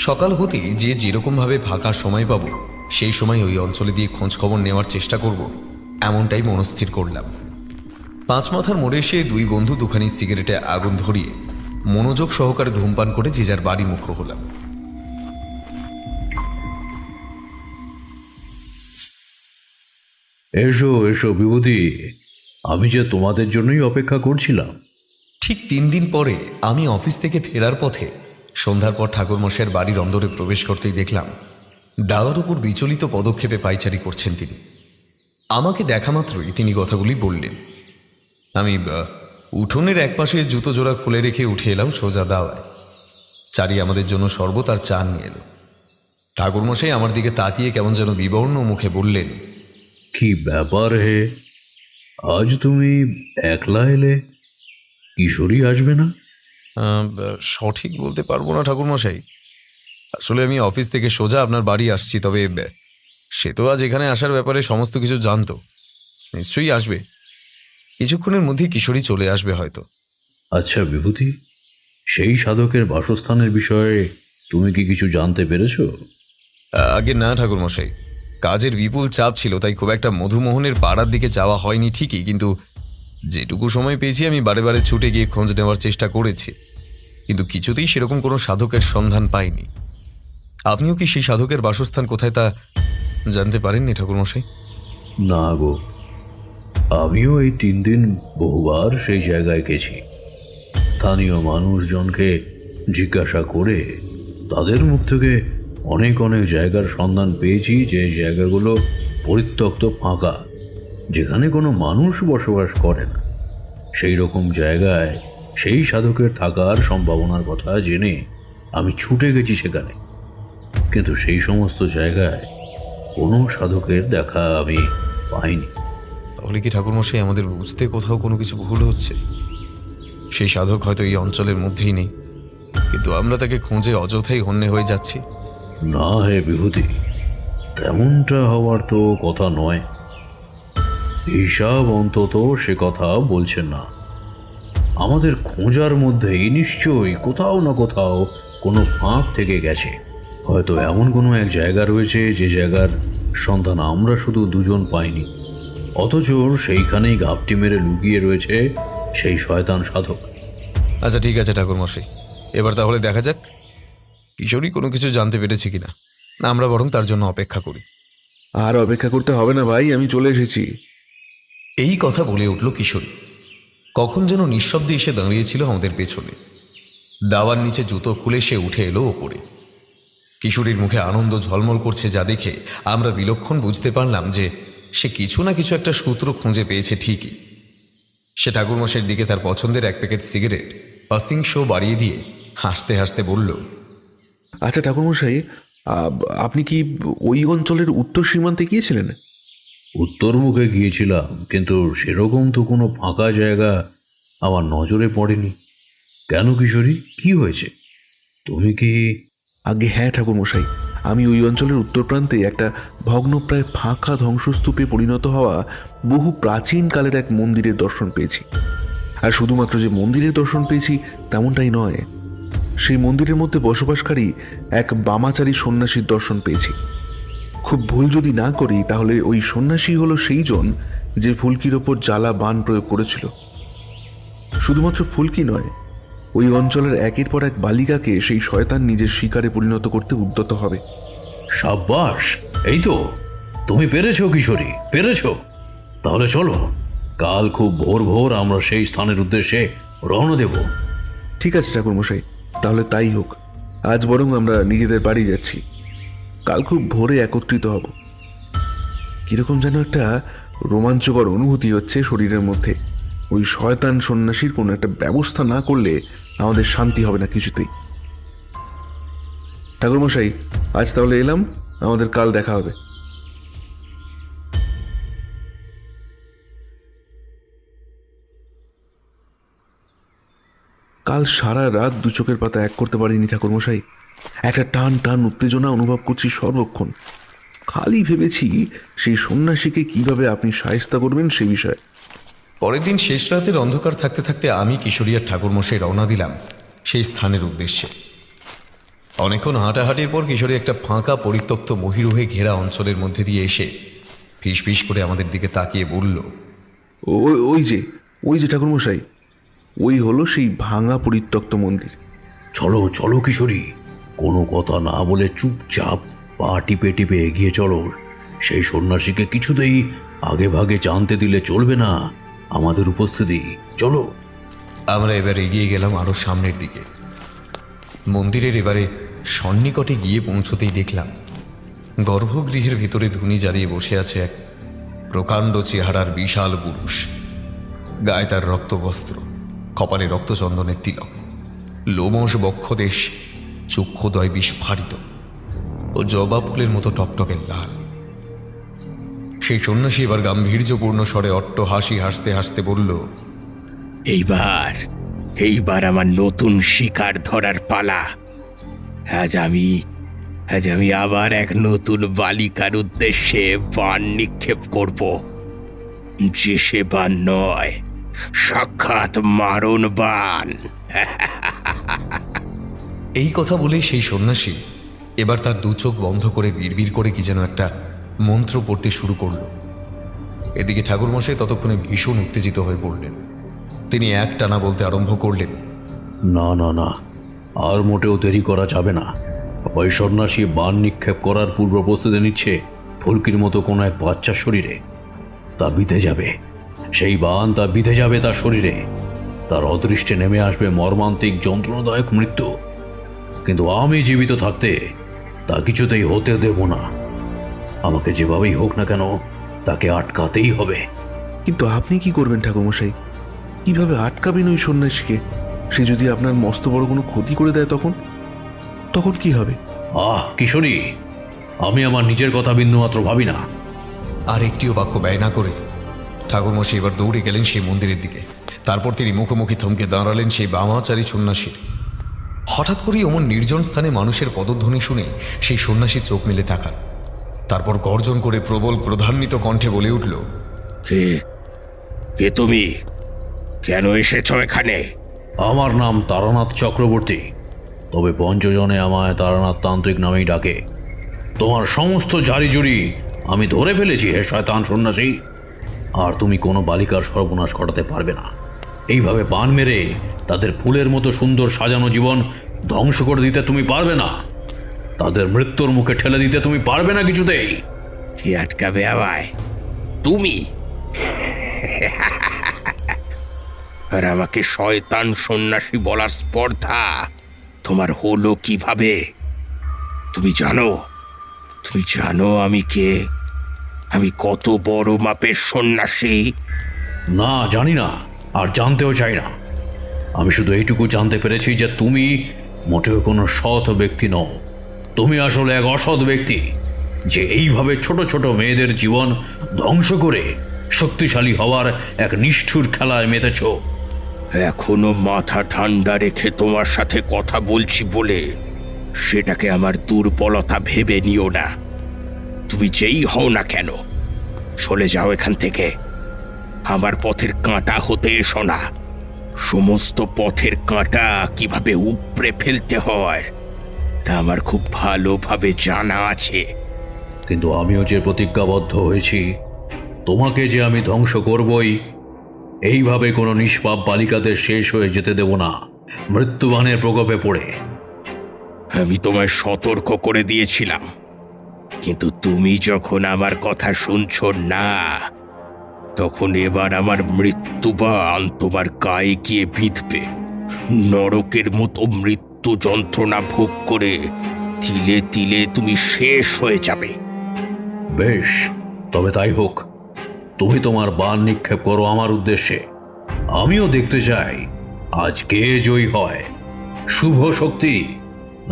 সকাল হতেই যে যেরকমভাবে ফাঁকা সময় পাবো সেই সময় ওই অঞ্চলে দিয়ে খোঁজখবর নেওয়ার চেষ্টা করব, এমনটাই মনস্থির করলাম। 5 মাথার মোড়ে এসে 2 বন্ধু দুখানি সিগারেটে আগুন ধরিয়ে মনোযোগ সহকারে ধূমপান করে যে যার বাড়ি মুখ হলাম। এসো এসো বিভূতি, আমি যে তোমাদের জন্যই অপেক্ষা করছিলাম। ঠিক 3 দিন পরে আমি অফিস থেকে ফেরার পথে সন্ধ্যার পর ঠাকুরমশাইয়ের বাড়ির অন্দরে প্রবেশ করতেই দেখলাম দাওয়ার উপর বিচলিত পদক্ষেপে পায়চারি করছেন তিনি। আমাকে দেখা মাত্রই তিনি কথাগুলি বললেন। আমি উঠোনের একপাশে জুতো জোড়া খুলে রেখে উঠে এলাম সোজা দাওয়ায়। চারি আমাদের জন্য শরবত আর চা নিয়ে এলো। ঠাকুরমশাই আমার দিকে তাকিয়ে কেমন যেন বিবর্ণ মুখে বললেন, কি ব্যাপার হে, আজ তুমি একলা এলে? কিশোরী আসবে না? সঠিক বলতে পারবো না ঠাকুরমশাই, আসলে আমি অফিস থেকে সোজা আপনার বাড়ি আসছি। তবে সে তো আজ এখানে আসার ব্যাপারে সমস্ত কিছু জানতো, নিশ্চয়ই আসবে। কিছুক্ষণের মধ্যেই কিশোরী চলে আসবে হয়তো। আচ্ছা বিভূতি, সেই সাধকের বাসস্থানের বিষয়ে তুমি কি কিছু জানতে পেরেছো? আগে না ঠাকুরমশাই, কাজের বিপুল চাপ ছিল, তাই খুব একটা মধুমোহনের পাড়ার দিকে যাওয়া হয়নি ঠিকই, কিন্তু যেটুকু সময় পেয়েছি আমি বারে বারে ছুটে গিয়ে খোঁজ নেওয়ার চেষ্টা করেছি, কিন্তু কিছুতেই সেরকম কোনো সাধকের সন্ধান পাইনি। আপনিও কি সেই সাধকের বাসস্থান কোথায় তা জানতে পারেননি ঠাকুরমশাই? না গো, আমিও এই 3 দিন বহুবার সেই জায়গায় গেছি। স্থানীয় মানুষজনকে জিজ্ঞাসা করে তাদের মুখ থেকে অনেক অনেক জায়গার সন্ধান পেয়েছি, যে জায়গাগুলো পরিত্যক্ত, ফাঁকা, যেখানে কোনো মানুষ বসবাস করে না। সেই রকম জায়গায় সেই সাধকের থাকার সম্ভাবনার কথা জেনে আমি ছুটে গেছি সেখানে, কিন্তু সেই সমস্ত জায়গায় কোনো সাধকের দেখা আমি পাইনি। তাহলে কি ঠাকুরমশাই আমাদের বুঝতে কোথাও কোনো কিছু ভুল হচ্ছে? সেই সাধক হয়তো এই অঞ্চলের মধ্যেই নেই, কিন্তু আমরা তাকে খুঁজে অযথাই হন্যে হয়ে যাচ্ছি। না হে বিভূতি, তেমনটা হওয়ার তো কথা নয়। হিসাব অন্তত সে কথা বলছেন না। আমাদের খোঁজার মধ্যেই নিশ্চয়ই কোথাও না কোথাও কোনো ফাঁক থেকে গেছে। হয়তো এমন কোনো এক জায়গা রয়েছে যে জায়গার সন্ধান আমরা শুধু 2 জন পাইনি, অথচ সেইখানেই ঘাপটি মেরে লুকিয়ে রয়েছে সেই শয়তান সাধক। আচ্ছা ঠিক আছে ঠাকুরমশাই, এবার তাহলে দেখা যাক কিশোরী কোনো কিছু জানতে পেরেছে কিনা। না, আমরা বরং তার জন্য অপেক্ষা করি। আর অপেক্ষা করতে হবে না ভাই, আমি চলে এসেছি। এই কথা বলে উঠল কিশোরী। কখন যেন নিঃশব্দে এসে দাঁড়িয়েছিল আমাদের পেছনে। দাওয়ার নিচে জুতো খুলে সে উঠে এলো ওপরে। কিশোরীর মুখে আনন্দ ঝলমল করছে যা দেখে আমরা বিলক্ষণ বুঝতে পারলাম যে সে কিছু না কিছু একটা সূত্র খুঁজে পেয়েছে ঠিকই। সে ঠাকুরমশাইয়ের দিকে তার পছন্দের এক প্যাকেট সিগারেট পাসিং শো বাড়িয়ে দিয়ে হাসতে হাসতে বলল, আচ্ছা ঠাকুরমশাই, আপনি কি ওই অঞ্চলের উত্তর সীমান্তে গিয়েছিলেন? উত্তর মুখে গিয়েছিলাম, কিন্তু সেরকম তো কোনো ফাঁকা জায়গা আমার নজরে পড়েনি। কেন কিশোরী, কি হয়েছে? তুমি কি? আগে হ্যাঁ ঠাকুরমশাই, আমি ওই অঞ্চলের উত্তর প্রান্তে একটা ভগ্নপ্রায় ফাঁকা ধ্বংসস্তূপে পরিণত হওয়া বহু প্রাচীনকালের এক মন্দিরের দর্শন পেয়েছি। আর শুধুমাত্র যে মন্দিরের দর্শন পেয়েছি তেমনটাই নয়, সেই মন্দিরের মধ্যে বসবাসকারী এক বামাচারী সন্ন্যাসীর দর্শন পেয়েছি। খুব ভুল যদি না করি তাহলে ওই সন্ন্যাসী হলো সেই জন যে ফুলকির ওপর জ্বালা বাণ প্রয়োগ করেছিল। শুধুমাত্র ফুলকি নয়, ওই অঞ্চলের একের পর এক বালিকাকে সেই শয়তান নিজের শিকারে পরিণত করতে উদ্যত হবে। সাব্বাস, এই তো তুমি পেরেছো কিশোরী, পেরেছো। তাহলে চলো, কাল খুব ভোর ভোর আমরা সেই স্থানের উদ্দেশ্যে রওনা দেব। ঠিক আছে ঠাকুরমশাই, তাহলে তাই হোক। আজ বরং আমরা নিজেদের বাড়ি যাচ্ছি, কাল খুব ভোরে একত্রিত হব। কিরকম যেন একটা রোমাঞ্চকর অনুভূতি হচ্ছে শরীরের মধ্যে। ওই শয়তান সন্ন্যাসীর কোনো একটা ব্যবস্থা না করলে আমাদের শান্তি হবে না কিছুতেই। ঠাকুরমশাই, আজ তাহলে এলাম, আমাদের কাল দেখা হবে। কাল সারা রাত দু চোখের পাতা এক করতে পারিনি ঠাকুরমশাই। একটা টান টান উত্তেজনা অনুভব করছি সর্বক্ষণ। খালি ভেবেছি সেই সন্ন্যাসীকে কিভাবে আপনি শায়েস্তা করবেন সে বিষয়ে। পরের দিন শেষ রাতের অন্ধকার থাকতে থাকতে আমি কিশোরী আর ঠাকুরমশাই রওনা দিলাম সেই স্থানের উদ্দেশ্যে। অনেকক্ষণ হাঁটাহাঁটির পর কিশোরী একটা ফাঁকা পরিত্যক্ত বহিরুহে ঘেরা অঞ্চলের মধ্যে দিয়ে এসে ফিস ফিস করে আমাদের দিকে তাকিয়ে বলল, ওই যে ঠাকুরমশাই, ওই হলো সেই ভাঙা পরিত্যক্ত মন্দির। চলো চলো কিশোরী, কোনো কথা না বলে চুপচাপ পা টিপে টিপে এগিয়ে চলো। সেই সন্ন্যাসীকে কিছুতেই আগে ভাগে জানতে দিলে চলবে না আমাদের উপস্থিতি। চলো। আমরা এবার এগিয়ে গেলাম আরো সামনের দিকে। মন্দিরের এবারে সন্নিকটে গিয়ে পৌঁছতেই দেখলাম গর্ভগৃহের ভিতরে ধুনি জ্বালিয়ে বসে আছে এক প্রকাণ্ড চেহারার বিশাল পুরুষ। গায়ে তার রক্তবস্ত্র, কপালে রক্তচন্দনের তিলক, লোমশ বক্ষদেশ, চক্ষুদ্বয় বিস্ফারিত ও জবা ফুলের মতো টকটকে লাল। সেই সন্ন্যাসী এবার গাম্ভীর্যপূর্ণ স্বরে অট্ট হাসি হাসতে হাসতে বলল, এইবার আমার নতুন শিকার ধরার পালা। আজ আমি আবার এক নতুন বালিকার উদ্দেশ্যে বাণ নিক্ষেপ করব, যে সে বাণ নয়, সাক্ষাৎ মারণ বাণ। এই কথা বলে সেই সন্ন্যাসী এবার তার দু চোখ বন্ধ করে বিড়বিড় করে কি যেন একটা মন্ত্র পড়তে শুরু করল। এদিকে ঠাকুরমশাই ততক্ষণে ভীষণ উত্তেজিত হয়ে পড়লেন। তিনি এক টানা বলতে আরম্ভ করলেন, না না না, আর মোটেও দেরি করা যাবে না। ওই সন্ন্যাসী বাণ নিক্ষেপ করার পূর্ব প্রস্তুতি নিচ্ছে ফুলকির মতো কোনো এক বাচ্চার শরীরে। তা বিঁধে যাবে, সেই বাণ তা বিঁধে যাবে তার শরীরে। তার অদৃষ্টে নেমে আসবে মর্মান্তিক যন্ত্রণাদায়ক মৃত্যু। কিন্তু আমি জীবিত থাকতে তা কিছুতেই হতে দেব না। আমাকে যেভাবেই হোক না কেন তাকে আটকাতেই হবে। কিন্তু আপনি কি করবেন ঠাকুরমশাই? কিভাবে আটকাবেন ওই সন্ন্যাসীকে? সে যদি আপনার মস্ত বড় কোনো ক্ষতি করে দেয় তখন কি হবে? কিশোরী, আমি আমার নিজের কথা বিন্দুমাত্র ভাবি না। আর একটিও বাক্য ব্যয় না করে ঠাকুরমশাই এবার দৌড়ে গেলেন সেই মন্দিরের দিকে। তারপর তিনি মুখোমুখি থমকে দাঁড়ালেন সেই বামাচারী সন্ন্যাসীর। হঠাৎ করেই অমন নির্জন স্থানে মানুষের পদধ্বনি শুনে সেই সন্ন্যাসী চোখ মেলে তাকাল। তারপর গর্জন করে প্রবল ক্রোধান্বিত কণ্ঠে বলে উঠল, কে তুমি? কেন এসেছ এখানে? আমার নাম তারানাথ চক্রবর্তী, তবে পঞ্চজনে আমায় তারানাথ তান্ত্রিক নামেই ডাকে। তোমার সমস্ত জারিজুরি আমি ধরে ফেলেছি হে শয়তান সন্ন্যাসী। আর তুমি কোনো বালিকার সর্বনাশ ঘটাতে পারবে না। এইভাবে বাণ মেরে তাদের ফুলের মতো সুন্দর সাজানো জীবন ধ্বংস করে দিতে তুমি পারবে না। তাদের মৃত্যুর মুখে ঠেলে দিতে তুমি পারবে না কিছুতেই। কে আটকাবে আমায়? তুমি? আর আমাকে শয়তান সন্ন্যাসী বলার স্পর্ধা তোমার হলো কিভাবে? তুমি জানো আমি কে? আমি কত বড় মাপের সন্ন্যাসী? না, জানি না, আর জানতেও চাই না। আমি শুধু এইটুকু জানতে পেরেছি যে তুমি মোটেও কোনো সৎ ব্যক্তি নও। তুমি আসলে এক অসৎ ব্যক্তি, যে এইভাবে ছোট ছোট মেয়েদের জীবন ধ্বংস করে শক্তিশালী হওয়ার এক নিষ্ঠুর খেলায় মেতেছ। এখনো মাথা ঠান্ডা রেখে তোমার সাথে কথা বলছি বলে সেটাকে আমার দুর্বলতা ভেবে নিও না। তুমি যেই হও না কেন, চলে যাও এখান থেকে। আমার পথের কাঁটা হতে এসো না। সমস্ত পথের কাঁটা কিভাবে উপড়ে ফেলতে হয় তা আমার খুব ভালোভাবে জানা আছে। কিন্তু আমিও যে প্রতিজ্ঞাবদ্ধ হয়েছি, তোমাকে যে আমি ধ্বংস করবই, এইভাবে কোনো নিষ্পাপ বালিকাদের শেষ হয়ে যেতে দেব না মৃত্যুবাণের প্রকোপে পড়ে। আমি তোমায় সতর্ক করে দিয়েছিলাম, কিন্তু তুমি যখন আমার কথা শুনছো না, তখন এবার আমার মৃত্যুবাণ তোমার গায়ে গিয়ে বিঁধবে। নরকের মতো মৃত্যু যন্ত্রণা ভোগ করে তিলে তিলে তুমি শেষ হয়ে যাবে। বেশ, তবে তাই হোক। তুমি তোমার বাণ নিক্ষেপ করো আমার উদ্দেশ্যে। আমিও দেখতে চাই আজ কে জয়ী হয়, শুভ শক্তি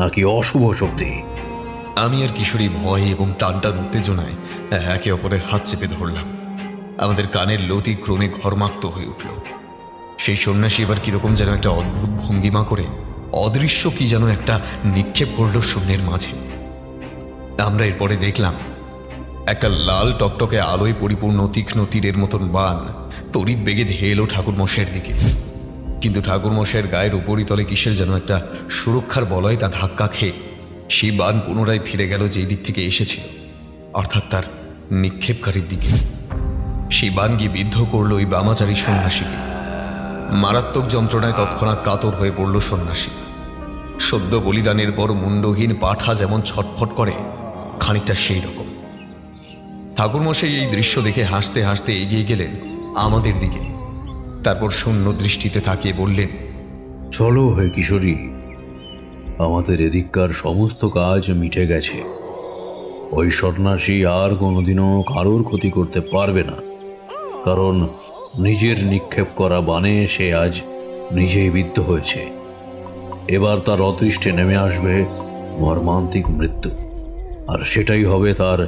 নাকি অশুভ শক্তি। আমি আর কিশোরী ভয় এবং টানটান উত্তেজনায় একে অপরের হাত চেপে ধরলাম। আমাদের কানের লতি ক্রমে ঘরমাক্ত হয়ে উঠল। সেই সন্ন্যাসী এবার কিরকম যেন একটা অদ্ভুত ভঙ্গিমা করে অদৃশ্য কি যেন একটা নিক্ষেপ করল শূন্যের মাঝে। আমরা এরপরে দেখলাম একটা লাল টকটকে আলোয় পরিপূর্ণ তীক্ষ্ণ তীরের মতন বাণ তড়িৎ বেগে ধেয়ে এলো ঠাকুরমশাইয়ের দিকে। কিন্তু ঠাকুরমশাইয়ের গায়ের উপরিতলে কিসের যেন একটা সুরক্ষার বলয় তা ধাক্কা খেয়ে সেই বাণ পুনরায় ফিরে গেল যেই দিক থেকে এসেছিল, অর্থাৎ তার নিক্ষেপকারীর দিকে। সেই বাণ গিয়ে বিদ্ধ করল ওই বামাচারী সন্ন্যাসীকে। মারাত্মক যন্ত্রণায় তৎক্ষণাৎ কাতর হয়ে পড়ল সন্ন্যাসী। সদ্য বলিদানের পর মুন্ডহীন পাঠা যেমন ছটফট করে, খানিকটা সেই রকম। ঠাকুরমশাই এই দৃশ্য দেখে হাসতে হাসতে এগিয়ে গেলেন আমাদের দিকে। তারপর শূন্য দৃষ্টিতে তাকিয়ে বললেন, চলো হে কিশোরী, আমাদের এদিককার সমস্ত কাজ মিটে গেছে। ওই সন্ন্যাসী আর কোনোদিনও কারোর ক্ষতি করতে পারবে না, কারণ নিজের নিক্ষেপ করা বাণে সে আজ নিজেই বিদ্ধ হয়েছে। এবার তার অদৃষ্টে নেমে আসবে মর্মান্তিক মৃত্যু, আর সেটাই হবে তার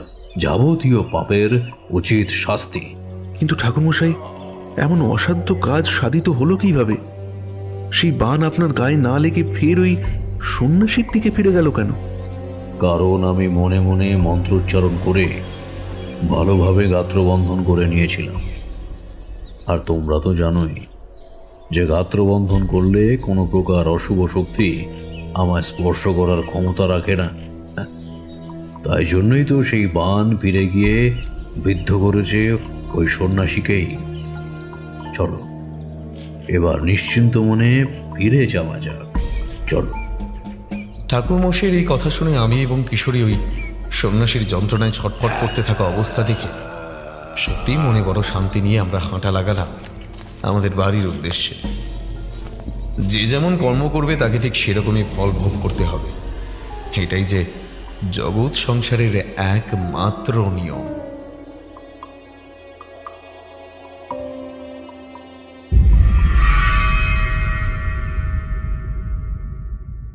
যাবতীয় পাপের উচিত শাস্তি। কিন্তু ঠাকুরমশাই, এমন অসাধ্য কাজ সাধিত হলো কিভাবে? সেই বাণ আপনার গায়ে না লেগে ফের ওই সন্ন্যাসীর দিকে ফিরে গেল কেন? কারণ আমি মনে মনে মন্ত্রোচ্চারণ করে ভালোভাবে গাত্রবন্ধন করে নিয়েছিলাম। আর তোমরা তো জানোই যে গাত্রবন্ধন করলে কোনো প্রকার অশুভ শক্তি আমায় স্পর্শ করার ক্ষমতা রাখে না। তাই জন্যই তো সেই বাণ ফিরে গিয়ে বিদ্ধ করেছে ওই সন্ন্যাসীকেই। চলো এবার নিশ্চিন্ত মনে ফিরে যাওয়া যাক, চলো। ঠাকুরমশাইয়ের এই কথা শুনে আমি এবং কিশোরী ওই সন্ন্যাসীর যন্ত্রণায় ছটফট করতে থাকা অবস্থা দেখে সত্যিই মনে বড় শান্তি নিয়ে আমরা হাঁটা লাগালাম আমাদের বাড়ির উদ্দেশ্যে। যে যেমন কর্ম করবে তাকে ঠিক সেরকমই ফল ভোগ করতে হবে, এটাই যে জগৎ সংসারের একমাত্র নিয়ম।